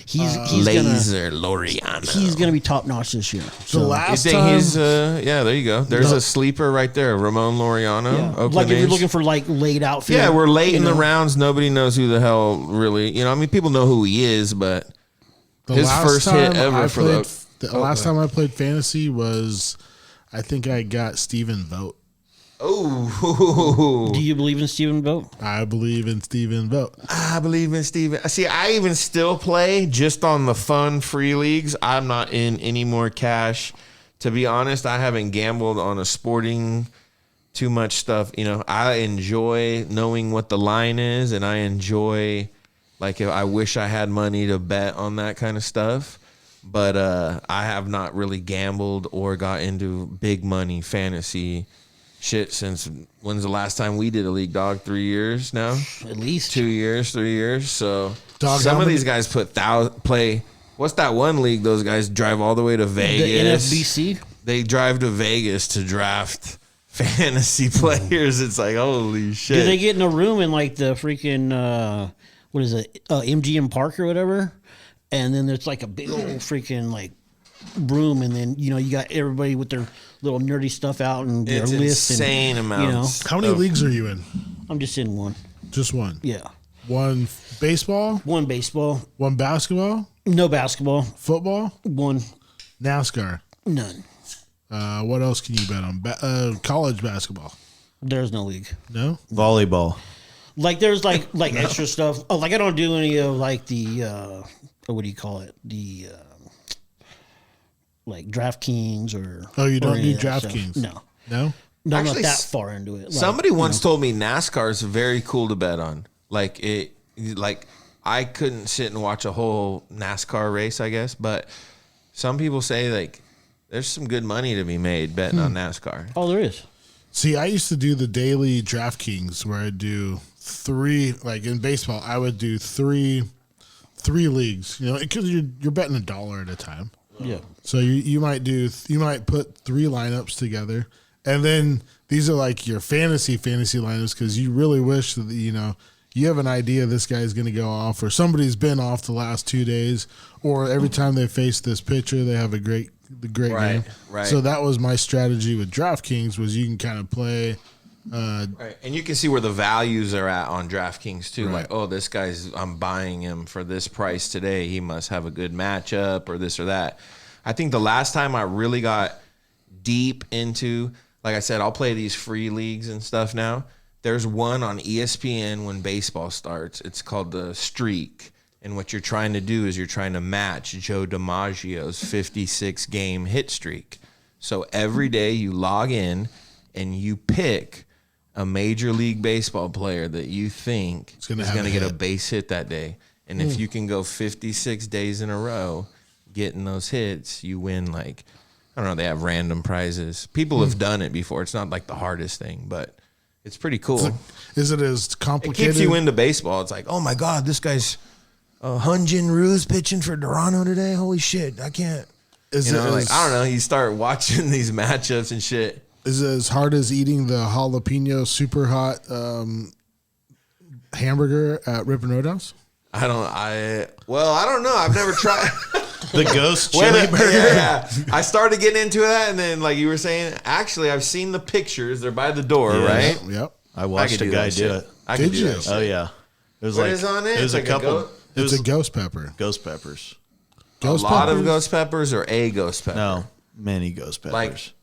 He's Laureano. He's gonna be top notch this year. The So You last think time, he's there you go. There's a sleeper right there, Ramon Laureano. Oakland like if you're A's. looking for like late outfield. Yeah, we're late in the know. rounds. Nobody knows who the hell really. I mean, people know who he is, but the his last first hit time ever I for played, the last time I played fantasy was, I think I got Steven Vogt. oh, Do you believe in Steven Vogt? I believe in Steven Vogt. I believe in Steven. See, I even still play just on the fun free leagues. I'm not in any more cash. To be honest, I haven't gambled on a sporting too much stuff. I enjoy knowing what the line is, and I enjoy if I wish I had money to bet on that kind of stuff. But I have not really gambled or got into big money fantasy shit since when's the last time we did a league, dog? 3 years now? At least 2 years, 3 years. So Dog, Some how of many- these guys play. What's that one league? Those guys drive all the way to The Vegas. NFBC. They drive to Vegas to draft fantasy players. It's like, holy shit. Do they get in a room in like the freaking what is it, MGM Park or whatever? And then there's like a big old freaking like room, and then you got everybody with their little nerdy stuff out and their It's lists. insane and, amounts. How many leagues are you in? I'm just in one. Just one. Yeah, One baseball, one baseball, one basketball, no basketball, football, one NASCAR. none. What else can you bet on? College basketball. There's no league. No. Volleyball. Like there's like extra stuff. Oh, like I don't do any of like the what do you call it? The like DraftKings or Oh, you don't or any do of that stuff. DraftKings? No, No. no, I'm Actually, not that far into it. Like, Somebody once told me NASCAR is very cool to bet on. Like I couldn't sit and watch a whole NASCAR race, I guess, but some people say like there's some good money to be made betting on NASCAR. Oh, there is. See, I used to do the daily DraftKings where I'd do 3. Like in baseball, I would do three leagues. Because you're betting $1 at a time. Yeah. So you might put 3 lineups together, and then these are like your fantasy lineups because you really wish that you have an idea this guy's going to go off, or somebody's been off the last 2 days, or every time they face this pitcher, they have the great Right, game. right. So that was my strategy with DraftKings was you can kind of play. Right. And you can see where the values are at on DraftKings too. Right. Like, oh, this guy's, I'm buying him for this price today. He must have a good matchup or this or that. I think the last time I really got deep into, like I said, I'll play these free leagues and stuff now. There's one on ESPN when baseball starts. It's called the Streak. And what you're trying to do is you're trying to match Joe DiMaggio's 56 game hit streak. So every day you log in and you pick a Major League Baseball player that you think is going to get a base hit that day. And if you can go 56 days in a row getting those hits, you win like, I don't know, they have random prizes. People have done it before. It's not like the hardest thing, but it's pretty cool. Is it as It complicated? keeps you into baseball. It's like, oh my God, this guy's Hyun-Jin Roo's pitching for Toronto today. Holy shit, I can't. Is You it know, as, like, I don't know. You start watching these matchups and shit. Is it as hard as eating the jalapeno super hot hamburger at Rip and Roadhouse? I don't know. I've never tried. The ghost chili burger. Yeah. I started getting into that, and then, like you were saying, actually, I've seen the pictures. They're by the door, right? Yep. I watched a guy do it. I Did could do you? that shit. Oh yeah. It was What like is on it? It was It's a like a couple. goat? It was It's a ghost pepper. ghost peppers. A Ghost lot peppers? of ghost peppers or a ghost pepper? No, many ghost peppers.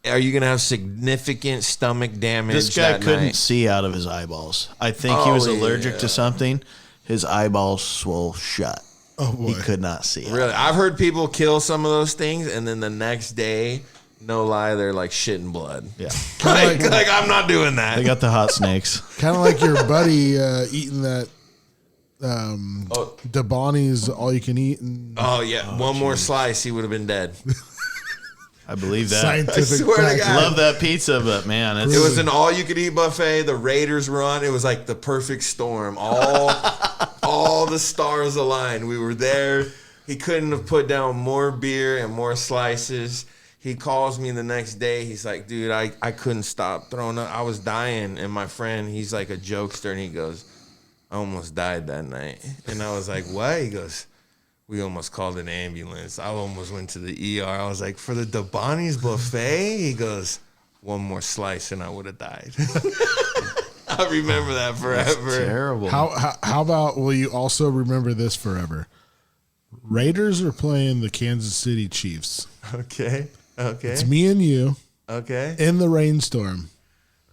Like, are you going to have significant stomach damage This guy that couldn't night? see out of his eyeballs. I think he was Oh, allergic yeah. to something. His eyeballs swole shut. Oh boy. He could not see. out. Really? I've heard people kill some of those things, and then the next day, no lie, they're like shitting blood. Yeah. like I'm not doing that. They got the hot snakes. Kind of like your buddy eating that DeBonnie's all you can eat. And Oh yeah, one more slice, he would have been dead. I believe that. scientific swear to fact. God. Love that pizza, but man, it's, It was an all-you-could-eat buffet. The Raiders run. It was like the perfect storm. All the stars aligned. We were there. He couldn't have put down more beer and more slices. He calls me the next day. He's like, dude, I couldn't stop throwing up. I was dying. And my friend, he's like a jokester, and he goes, I almost died that night. And I was like, what? He goes, we almost called an ambulance. I almost went to the ER. I was like, for the DeBonnie's buffet? He goes, one more slice and I would have died. I remember that forever. terrible. How about, will you also remember this forever? Raiders are playing the Kansas City Chiefs. Okay. It's me and you Okay. in the rainstorm.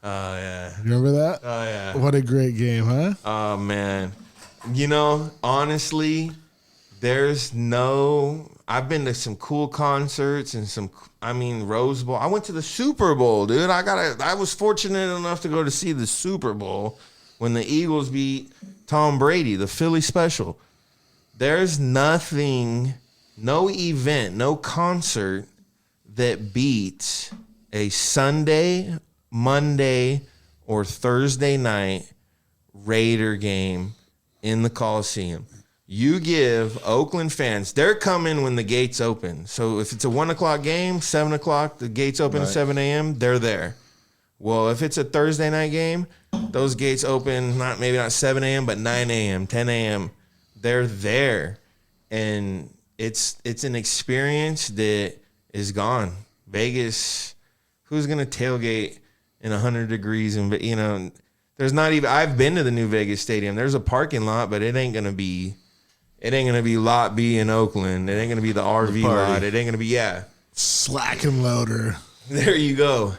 Oh, yeah. Remember that? Oh, yeah. What a great game, huh? Oh, man. You know, honestly, I've been to some cool concerts and Rose Bowl. I went to the Super Bowl, dude. I was fortunate enough to go to see the Super Bowl when the Eagles beat Tom Brady, the Philly special. There's nothing, no event, no concert that beats a Sunday, Monday, or Thursday night Raider game in the Coliseum. You give Oakland fans, they're coming when the gates open. So if it's a 1 o'clock game, 7 o'clock, the gates open at 7 a.m., they're there. Well, if it's a Thursday night game, those gates open maybe not 7 a.m., but 9 a.m., 10 a.m. They're there. And it's an experience that is gone. Vegas, who's going to tailgate in 100 degrees? And, there's not even, I've been to the new Vegas stadium. There's a parking lot, but it ain't going to be lot B in Oakland. It ain't going to be the RV lot. It ain't going to be, Slack and loader. There you go.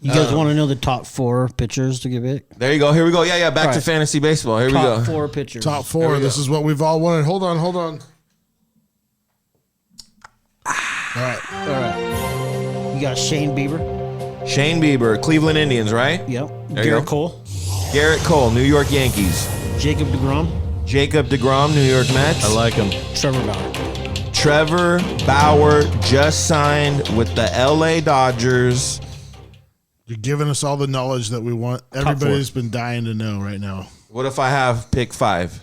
You guys want to know the top 4 pitchers to give it? There you go. Here we go. Yeah. Back to fantasy baseball. Here we go. Top 4 pitchers. Top 4. This is what we've all wanted. Hold on. All right. You got Shane Bieber. Cleveland Indians, right? Yep. There Garrett Cole. Garrett Cole, New York Yankees. Jacob DeGrom, New York Mets. I like him. Trevor Bauer just signed with the LA Dodgers. You're giving us all the knowledge that we want. Everybody's been dying to know right now. What if I have pick 5?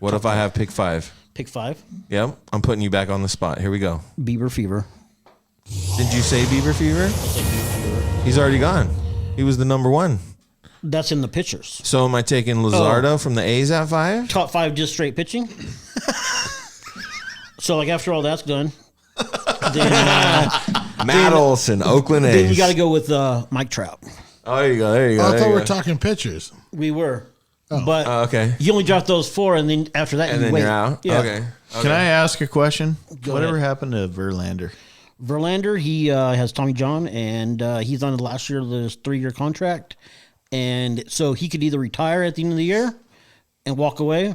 Pick 5? Pick 5. Yep. I'm putting you back on the spot. Here we go. Bieber Fever. Did you say Bieber Fever? He's already gone. He was the number 1. That's in the pitchers. So am I taking Luzardo from the A's at 5? Top 5 just straight pitching. So like after all that's done, then Matt Olson, Oakland A's. Then you got to go with Mike Trout. Oh, there you go. I thought we were talking pitchers. We were. But okay. You only dropped those 4, and then after that, and then wait. you're out. Yeah. Okay. Can I ask a question? Whatever ahead. happened to Verlander? Verlander, he has Tommy John, and he's on the last year of this 3-year contract. And so he could either retire at the end of the year and walk away,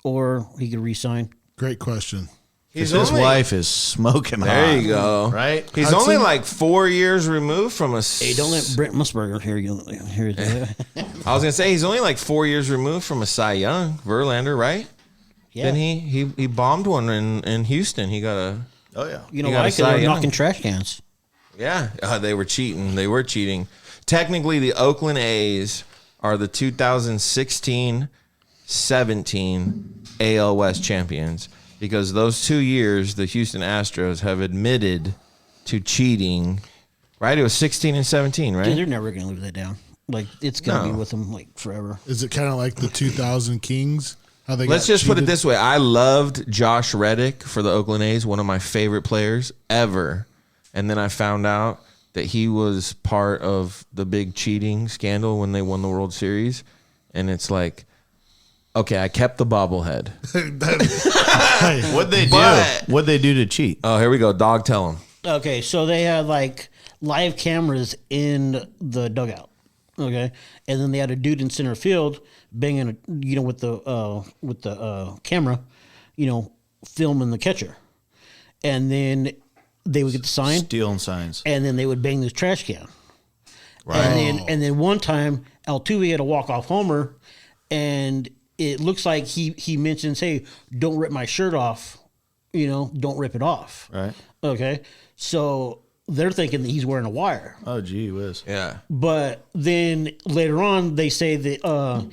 or he could re-sign. Great question. His wife is smoking hot. There you go. Right? He's only like 4 years removed from a... Hey, don't let Brent Musburger hear you. I was going to say, he's only like 4 years removed from a Cy Young. Verlander, right? Yeah. Then he bombed one in Houston. He got a... Oh, yeah. You know He got why? a Because Cy they're Young. knocking trash cans. Yeah. They were cheating. Technically, the Oakland A's are the 2016-17 AL West champions because those 2 years, the Houston Astros have admitted to cheating. Right? It was 16 and 17, right? Dude, they're never going to live that down. Like, it's going to be with them, like, forever. Is it kind of like the 2000 Kings? How they Let's got just put it cheated? this way. I loved Josh Reddick for the Oakland A's, one of my favorite players ever. And then I found out that he was part of the big cheating scandal when they won the World Series. And it's like, okay, I kept the bobblehead. Hey, What'd they do? But- What'd they do to cheat? Oh, here we go. Dog, tell him. Okay, so they had, like, live cameras in the dugout. Okay, and then they had a dude in center field banging, with the camera, filming the catcher, and then they would get the sign, Stealing signs. and then they would bang this trash can. Right. And then one time Altuve had a walk-off homer, and it looks like he mentions, "Hey, don't rip my shirt off, don't rip it off." Right. Okay, so they're thinking that he's wearing a wire. Oh, gee whiz. Yeah. But then later on, they say that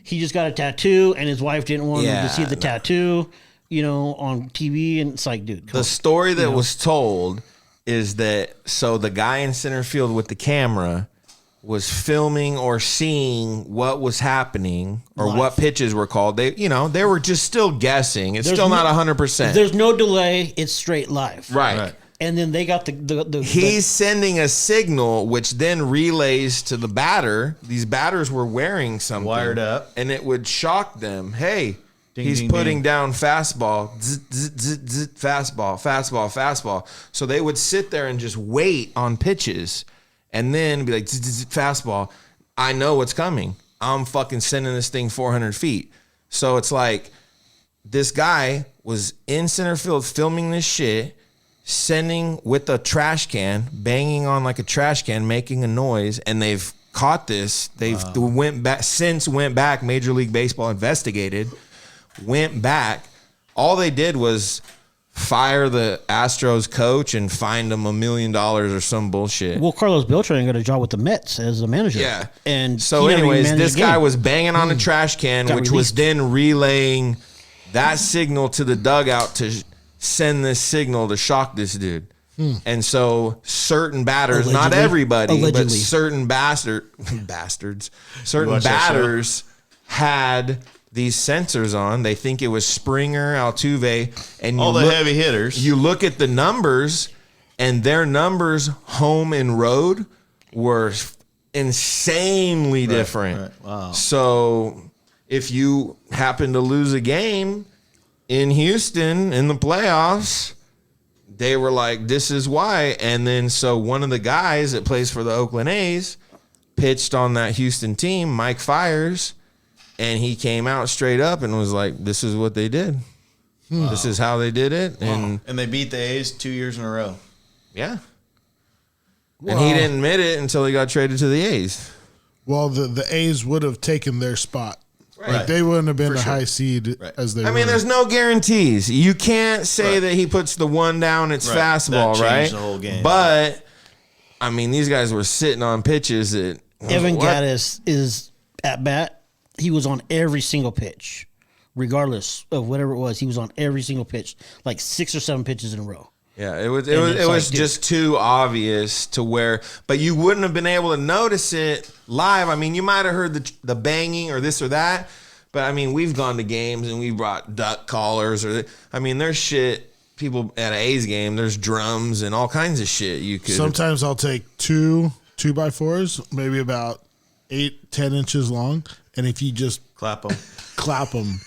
he just got a tattoo, and his wife didn't want him to see the tattoo, on TV. And it's like, dude, The story that was told is that so the guy in center field with the camera was filming or seeing what was happening or Live. what pitches were called. They were just still guessing. It's still not 100%. There's no delay. It's straight live. Right. And then they got the He's sending a signal, which then relays to the batter. These batters were wearing something Wired up. and it would shock them. Hey, Ding, he's ding, putting ding. down fastball, zzz, zzz, zzz, zzz, fastball. So they would sit there and just wait on pitches, and then be like, zzz, zzz, zzz, fastball. I know what's coming. I'm fucking sending this thing 400 feet. So it's like this guy was in center field filming this shit, sending with a trash can, banging on like a trash can, making a noise, and they've caught this. They've went back. Major League Baseball investigated, went back. All they did was fire the Astros coach and find him $1 million or some bullshit. Well, Carlos Beltran got a job with the Mets as a manager. Yeah. And So he never even anyways, managed this a game. guy was banging on a trash can, Got which was released. then relaying that signal to the dugout to send this signal to shock this dude. And so certain batters, not everybody, but certain bastards, certain batters had these sensors on. They think it was Springer, Altuve, and all the heavy hitters. You look at the numbers, and their numbers home and road were insanely different. Right. Wow. So if you happen to lose a game in Houston in the playoffs, they were like, this is why. And then so one of the guys that plays for the Oakland A's pitched on that Houston team, Mike Fiers, and he came out straight up and was like, this is what they did. Wow. This is how they did it. And they beat the A's 2 years in a row. Yeah. And he didn't admit it until he got traded to the A's. Well, the A's would have taken their spot. Right. Like they wouldn't have been a high seed as they were. I mean, there's no guarantees. You can't say that he puts the one down, it's fastball, that right? changed the whole game. But, I mean, these guys were sitting on pitches that... Evan Gattis is at bat. He was on every single pitch, regardless of whatever it was. He was on every single pitch, like 6 or 7 pitches in a row. Yeah, it was just too obvious to where, but you wouldn't have been able to notice it live. I mean, you might have heard the banging or this or that, but I mean, we've gone to games and we brought duck collars I mean, there's shit. People at an A's game, there's drums and all kinds of shit. You could. Sometimes I'll take 2x4s, maybe about 8-10 inches long, and if you just clap them.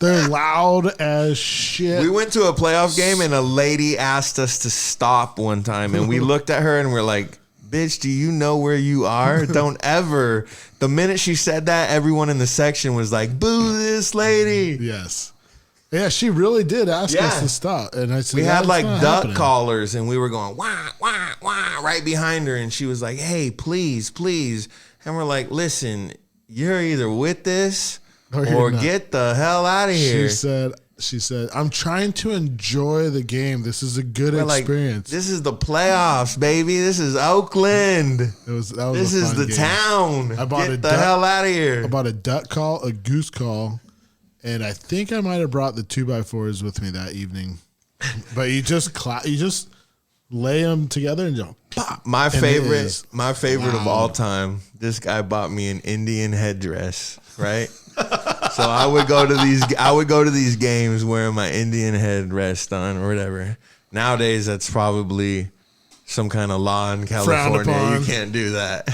They're loud as shit. We went to a playoff game and a lady asked us to stop one time, and we looked at her and we're like, bitch, do you know where you are? Don't ever. The minute she said that, everyone in the section was like, boo this lady. Yes. Yeah, she really did ask us to stop. And I said, we had like duck happening. collars and we were going, wah, wah, wah, right behind her. And she was like, hey, please, please. And we're like, listen, you're either with this or get the hell out of here. She said, I'm trying to enjoy the game. This is a good experience. This is the playoffs, baby. This is Oakland. This is the town. Get the hell out of here. I bought a duck call, a goose call, and I think I might have brought the 2x4s with me that evening. But you just lay them together and go pop. My favorite of all time. This guy bought me an Indian headdress, right? So I would go to these games wearing my Indian headdress on or whatever. Nowadays, that's probably some kind of law in California. You can't do that.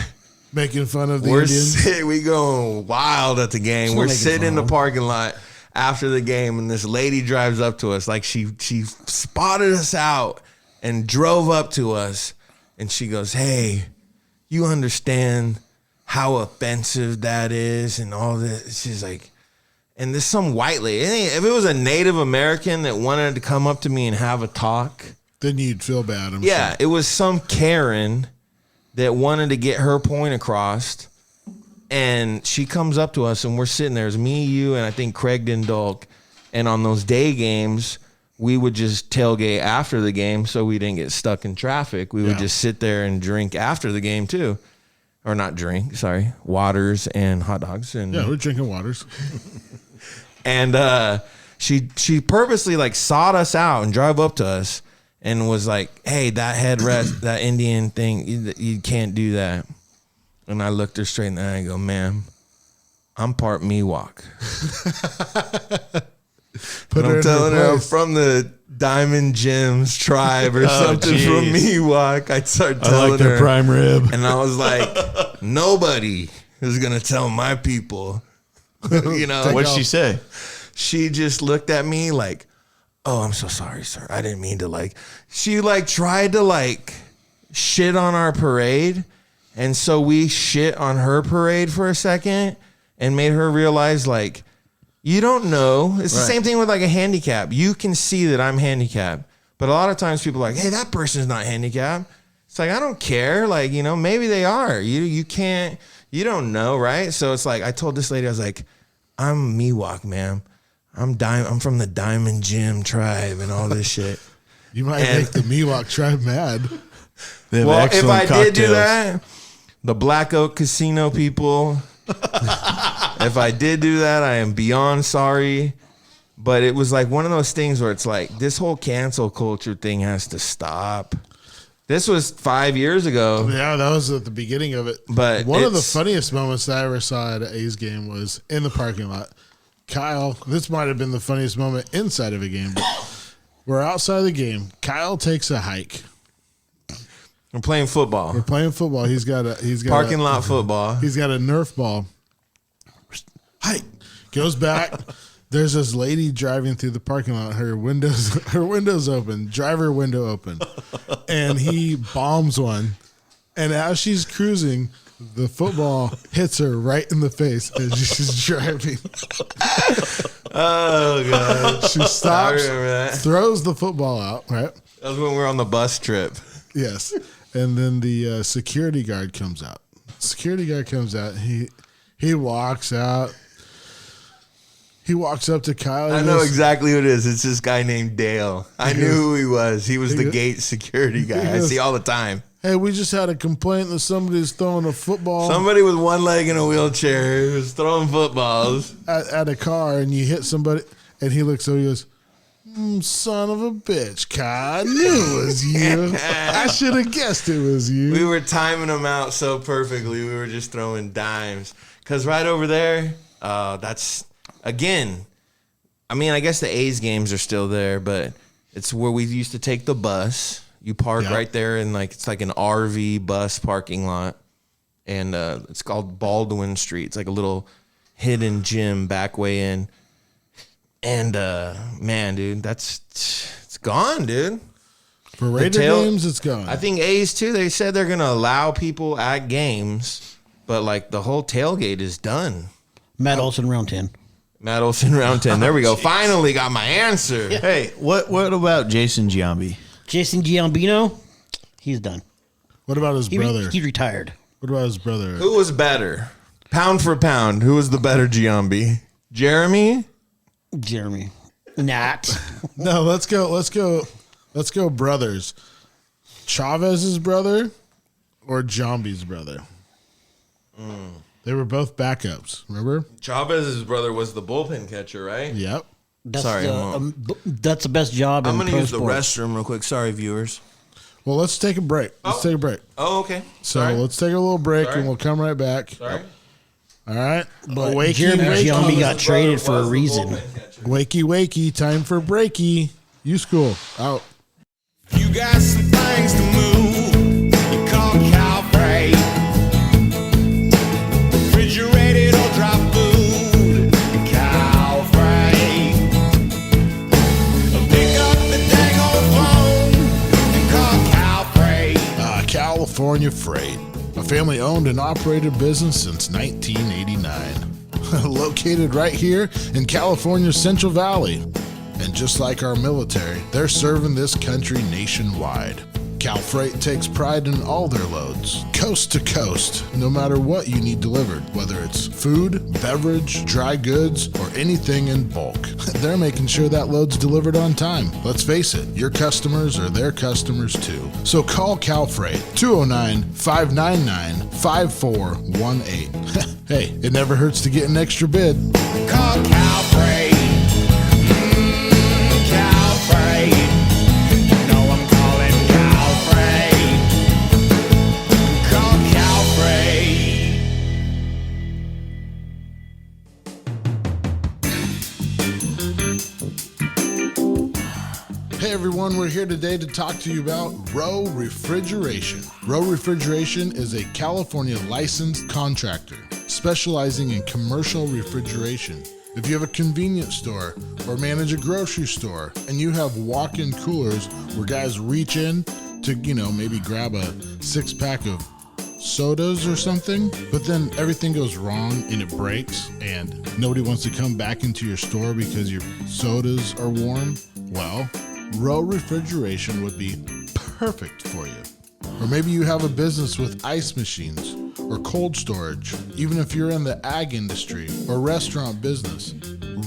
Making fun of the Indians. We going wild at the game. We're sitting in the parking lot after the game, and this lady drives up to us like she spotted us out and drove up to us, and she goes, "Hey, you understand how offensive that is and all this?" She's like, and there's some white lady. If it was a Native American that wanted to come up to me and have a talk, then you'd feel bad. I'm sure. It was some Karen that wanted to get her point across, and she comes up to us, and we're sitting there. It's me, you, and I think Craig Dindalk. And on those day games, we would just tailgate after the game so we didn't get stuck in traffic. We would just sit there and drink after the game too. Or not drink, sorry. Waters and hot dogs. And we're drinking waters. And she purposely like sought us out and drove up to us and was like, "Hey, that headrest, that Indian thing, you can't do that." And I looked her straight in the eye and go, "Ma'am, I'm part Miwok." I'm telling her I'm from the Diamond Gems tribe or something from Miwok. I started telling her. I like their prime rib. And I was like, nobody is going to tell my people. You know. What'd she say? She just looked at me like, "Oh, I'm so sorry, sir. I didn't mean to like." She like tried to like shit on our parade. And so we shit on her parade for a second and made her realize like, you don't know. It's the same thing with like a handicap. You can see that I'm handicapped. But a lot of times people are like, "Hey, that person's not handicapped." It's like, I don't care. Like, you know, maybe they are. You can't, you don't know, right? So it's like, I told this lady, I was like, "I'm Miwok, ma'am. I'm from the Diamond Gem tribe and all this shit." You might make the Miwok tribe mad. Well, if I did do that, the Black Oak Casino people... If I did do that, I am beyond sorry. But it was like one of those things where it's like, this whole cancel culture thing has to stop. This was 5 years ago. Yeah, that was at the beginning of it. But one of the funniest moments that I ever saw at an A's game was in the parking lot. Kyle, this might have been the funniest moment inside of a game, but we're outside the game. Kyle takes a hike. We're playing football. He's got Parking lot football. He's got a Nerf ball. Hike. Goes back. There's this lady driving through the parking lot. Her window's open. Driver window open. And he bombs one. And as she's cruising, the football hits her right in the face as she's driving. Oh, God. She stops, throws the football out, right? That was when we were on the bus trip. Yes. And then the security guard comes out. He walks out. He walks up to Kyle. I know exactly who it is. It's this guy named Dale. I knew who he was. He was the gate security guy. I see all the time. Hey, we just had a complaint that somebody's throwing a football. Somebody with one leg in a wheelchair who was throwing footballs at a car, and you hit somebody. And he looks over, he goes, son of a bitch, Kyle. I knew it was you. I should have guessed it was you. We were timing them out so perfectly. We were just throwing dimes. Because right over there, that's... Again, I mean, I guess the A's games are still there, but it's where we used to take the bus. You park right there in it's like an RV bus parking lot. And it's called Baldwin Street. It's like a little hidden gym back way in. And man, dude, it's gone, dude. For Raider games, it's gone. I think A's too, they said they're going to allow people at games, but the whole tailgate is done. Matt Olson, round 10. Matt Olson, round 10. There we go. Finally got my answer. Yeah. Hey, what about Jason Giambi? Jason Giambino, he's done. What about his brother? He retired. What about his brother? Who was better? Pound for pound, who was the better Giambi? Jeremy? Not. No, let's go brothers. Chavez's brother or Giambi's brother? They were both backups, remember? Chavez's brother was the bullpen catcher, right? Yep. That's Sorry, that's the best job I'm in going to pro use the sports. restroom real quick. Sorry, viewers. Well, let's take a break. Take a break. Oh, okay. So Sorry. let's take a little break Sorry. and we'll come right back. Sorry. All right. But Jeremy Giambi got traded for a reason. Wakey, time for breaky. YuSkool, out. You got some things to move. You call cow freight. Refrigerated or dry food. Cow freight. Pick up the dang old phone and call cow freight. California Freight, a family-owned and operated business since 1989. Located right here in California's Central Valley. And just like our military, they're serving this country nationwide. Cal Freight takes pride in all their loads, coast to coast, no matter what you need delivered, whether it's food, beverage, dry goods, or anything in bulk. They're making sure that load's delivered on time. Let's face it, your customers are their customers too. So call Cal Freight, 209-599-5418. Hey, it never hurts to get an extra bid. Call cow freight. Cow freight. You know I'm calling cow freight. Call cow freight. Hey everyone, we're here today to talk to you about Row Refrigeration. Row Refrigeration is a California licensed contractor specializing in commercial refrigeration. If you have a convenience store or manage a grocery store and you have walk-in coolers where guys reach in to, maybe grab a 6-pack of sodas or something, but then everything goes wrong and it breaks and nobody wants to come back into your store because your sodas are warm, well, Row Refrigeration would be perfect for you. Or maybe you have a business with ice machines or cold storage, even if you're in the ag industry or restaurant business.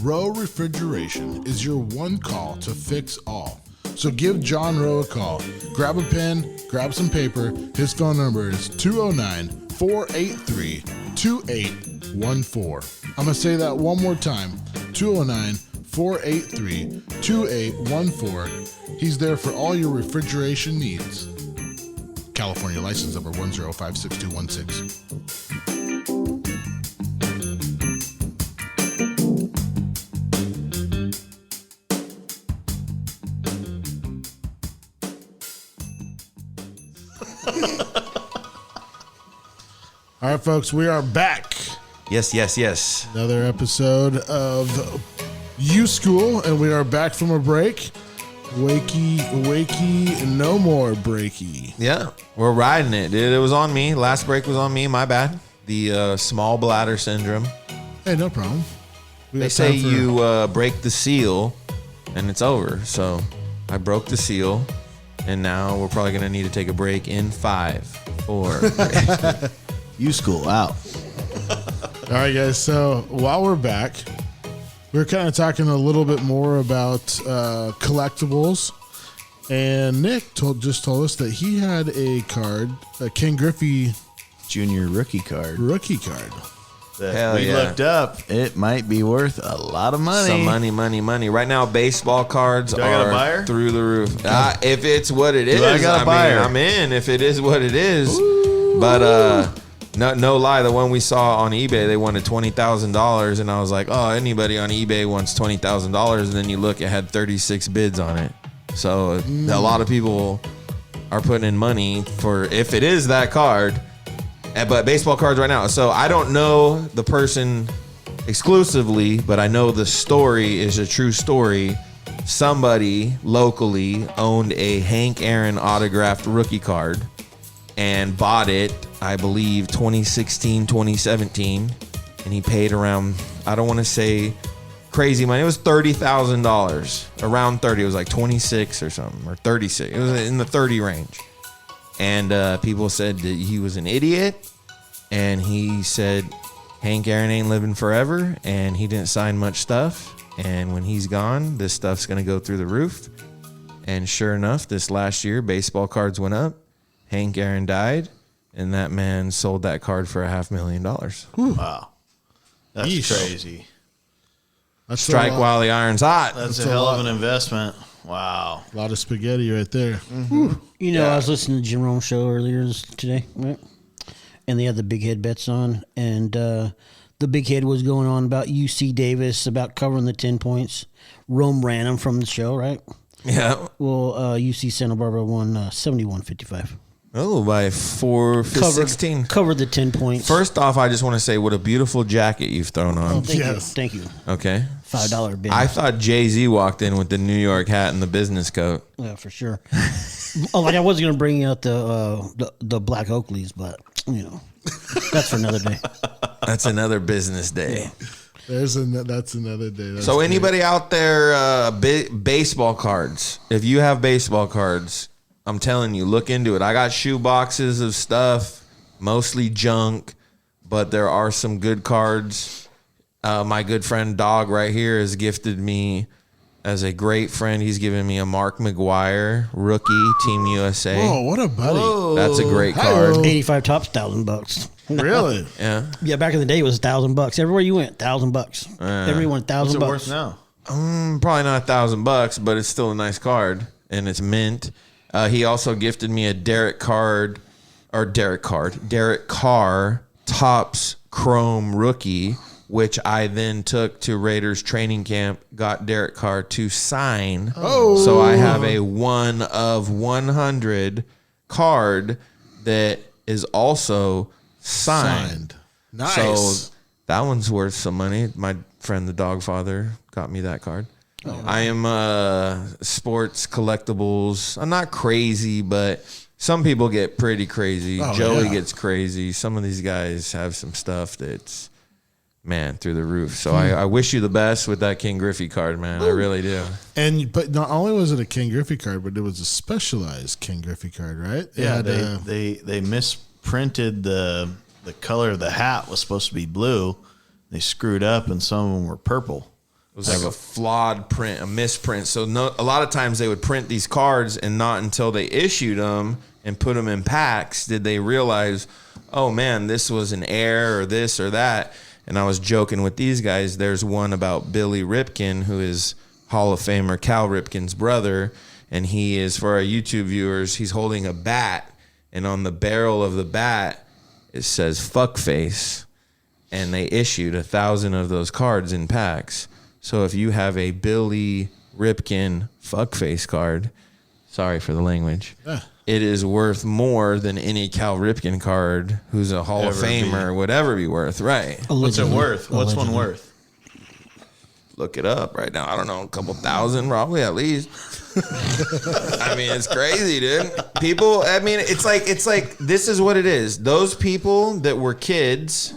Row Refrigeration is your one call to fix all. So give John Rowe a call. Grab a pen, grab some paper. His phone number is 209-483-2814. I'm going to say that one more time. 209-483-2814. 483-2814. He's there for all your refrigeration needs. California license number 1056216. All right, folks, we are back. Yes. Another episode of YuSkool, and we are back from a break. Wakey, no more breaky. Yeah, we're riding it, dude. It was on me. Last break was on me. My bad. The small bladder syndrome. Hey, no problem. They say you break the seal, and it's over. So I broke the seal, and now we're probably going to need to take a break in 5, 4, 3. YuSkool out. All right, guys. So while we're back, we're kind of talking a little bit more about collectibles. And Nick just told us that he had a card, a Ken Griffey Junior rookie card. That Hell we yeah. looked up. It might be worth a lot of money. Some money. Right now, baseball cards Do I got a are buyer? through the roof. If it's what it is, I got a buyer? I'm in. If it is what it is. But no lie, the one we saw on eBay, they wanted $20,000, and I was like, oh, anybody on eBay wants $20,000, and then you look, it had 36 bids on it. So a lot of people are putting in money for if it is that card. But baseball cards right now. So I don't know the person exclusively, but I know the story is a true story. Somebody locally owned a Hank Aaron autographed rookie card and bought it, I believe, 2016, 2017. And he paid around, I don't want to say crazy money. It was $30,000, around 30. It was like 26 or something, or 36. It was in the 30 range. And people said that he was an idiot, and he said Hank Aaron ain't living forever, and he didn't sign much stuff, and when he's gone, this stuff's going to go through the roof. And sure enough, this last year, baseball cards went up, Hank Aaron died, and that man sold that card for $500,000. Wow. That's Yeesh. crazy. That's Strike while the iron's hot. That's That's a a hell lot. of an investment. Wow. A lot of spaghetti right there. You know, I was listening to Jim Rome's show earlier today, right? And they had the big head bets on, and the big head was going on about UC Davis, about covering the 10 points. Rome ran him from the show, right? Yeah. Well, UC Santa Barbara won 71-55. Oh, by 16. Covered the 10 points. First off, I just want to say what a beautiful jacket you've thrown on. Thank you. Okay. $5 bid. I thought Jay-Z walked in with the New York hat and the business coat. Yeah, for sure. I was going to bring out the Black Oakleys, but, you know, that's for another day. That's another business day. That's another day. That's So great. anybody out there, baseball cards, if you have baseball cards, I'm telling you, look into it. I got shoe boxes of stuff, mostly junk, but there are some good cards. My good friend Dog right here has gifted me, as a great friend, he's given me a Mark McGuire rookie, Team USA. Whoa, what a buddy. That's a great Hi-yo. card. 85 tops, $1,000. Really? Yeah. Yeah, back in the day it was $1,000. Everywhere you went, $1,000. Everyone, What's $1,000. it worth now? Probably not $1,000, but it's still a nice card, and it's mint. He also gifted me a Derek Carr Topps Chrome rookie, which I then took to Raiders training camp, got Derek Carr to sign. Oh. So I have a 1 of 100 card that is also signed. Nice. So that one's worth some money. My friend, the DoggFather, got me that card. I am sports collectibles. I'm not crazy, but some people get pretty crazy. Oh, Joey yeah. gets crazy. Some of these guys have some stuff that's, man, through the roof. So I wish you the best with that King Griffey card, man. I really do. But not only was it a King Griffey card, but it was a specialized King Griffey card, right? It Yeah, had, they misprinted the color of the hat was supposed to be blue. They screwed up, and some of them were purple. It was like a flawed print, a misprint. So a lot of times they would print these cards, and not until they issued them and put them in packs did they realize, oh man, this was an error or this or that. And I was joking with these guys. There's one about Billy Ripken, who is Hall of Famer Cal Ripken's brother. And he is, for our YouTube viewers, he's holding a bat. And on the barrel of the bat, it says fuckface. And they issued 1,000 of those cards in packs. So if you have a Billy Ripken fuckface card, sorry for the language, it is worth more than any Cal Ripken card who's a Hall of Famer would ever be worth, right? What's it worth? What's one worth? Look it up right now. I don't know, a couple thousand probably at least. I mean, it's crazy, dude. People, I mean, it's like this is what it is. Those people that were kids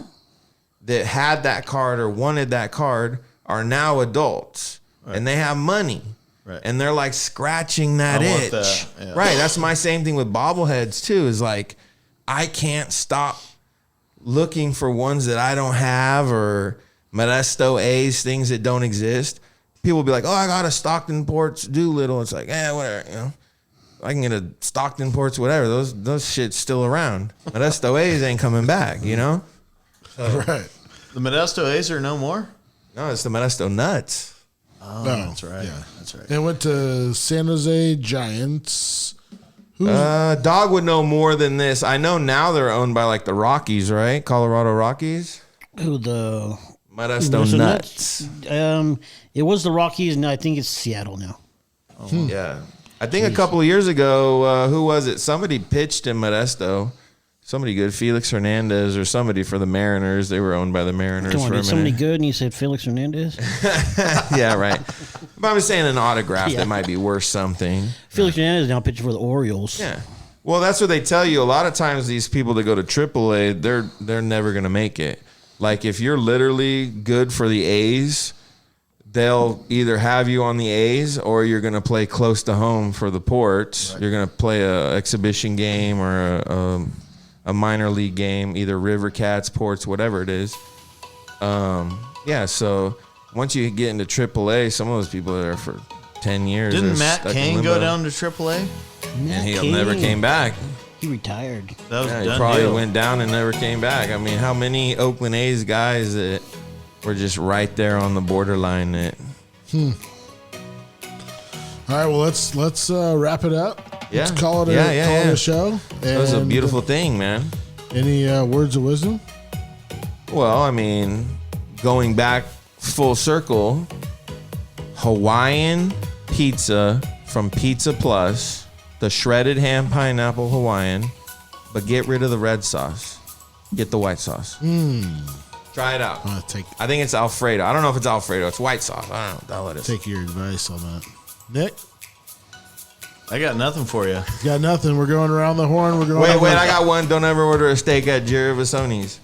that had that card or wanted that card are now adults, and they have money. Right. And they're like scratching that itch. That. Yeah. Right. That's my same thing with bobbleheads too, is like, I can't stop looking for ones that I don't have, or Modesto A's, things that don't exist. People will be like, oh, I got a Stockton Ports Doolittle. It's like, whatever, you know. I can get a Stockton Ports, whatever. Those shit's still around. Modesto A's ain't coming back, you know? So, right. The Modesto A's are no more? No, it's the Modesto Nuts. Oh, no, that's right. Yeah, that's right. They went to San Jose Giants. Dog would know more than this. I know now they're owned by like the Rockies, right? Colorado Rockies. Who the Modesto Nuts? It was the Rockies, and I think it's Seattle now. Oh, yeah, I think a couple of years ago, who was it? Somebody pitched in Modesto. Somebody good, Felix Hernandez or somebody for the Mariners. They were owned by the Mariners for a minute. Somebody good, and you said Felix Hernandez? Yeah, right. But I'm saying an autograph that might be worth something. Felix Hernandez now pitching for the Orioles. Yeah. Well, that's what they tell you. A lot of times these people that go to AAA, they're never going to make it. Like if you're literally good for the A's, they'll either have you on the A's or you're going to play close to home for the Ports. Right. You're going to play a exhibition game or a minor league game, either River Cats, Ports, whatever it is. Yeah, so once you get into AAA, some of those people are there for 10 years. Didn't Matt Cain go down to AAA? And he never came back. He retired. That was he probably went down and never came back. I mean, how many Oakland A's guys that were just right there on the borderline that... All right, well, let's wrap it up. Yeah. Let's call it a show. That was a beautiful thing, man. Any words of wisdom? Well, I mean, going back full circle, Hawaiian pizza from Pizza Plus, the shredded ham pineapple Hawaiian, but get rid of the red sauce. Get the white sauce. Try it out. I think it's Alfredo. I don't know if it's Alfredo. It's white sauce. I don't know. I'll let it. Take your advice on that. Nick? I got nothing for you. Got nothing. We're going around the horn. Wait, I got one. Don't ever order a steak at Jerry Vasoni's.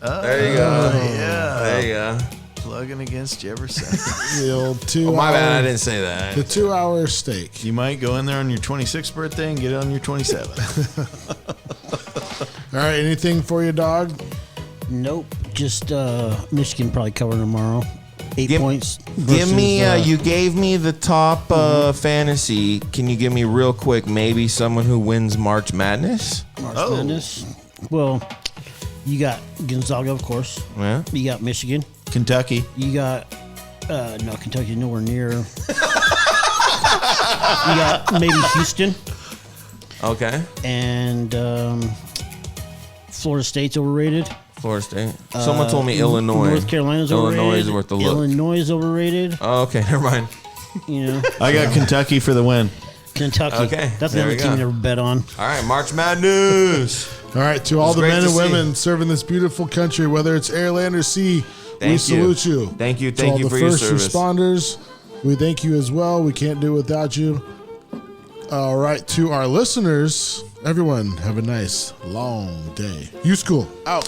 There you go. Yeah. There you go. Plugging against Jefferson. The old 2 hour. My bad. I didn't say that. The 2 hour steak. You might go in there on your 26th birthday and get it on your 27th. All right. Anything for you, dog? Nope. Just Michigan probably covering tomorrow. 8 points. Give me. You gave me the top fantasy. Can you give me real quick? Maybe someone who wins March Madness. Madness. Well, you got Gonzaga, of course. Yeah. You got Michigan. Kentucky. You got no, Kentucky's nowhere near. You got maybe Houston. Okay. And Florida State's overrated. Florida State. Someone told me Illinois. North Carolina's overrated. Illinois is worth the look. Illinois is overrated. Oh, okay, never mind. You know. I got Kentucky for the win. Kentucky. Okay, that's another team I never bet on. All right, March Madness. All right, to all the men and women serving this beautiful country, whether it's air, land, or sea, we salute you. Thank you. To Thank all you the for your first service. responders, we thank you as well. We can't do it without you. All right, to our listeners, everyone, have a nice long day. YuSkool out.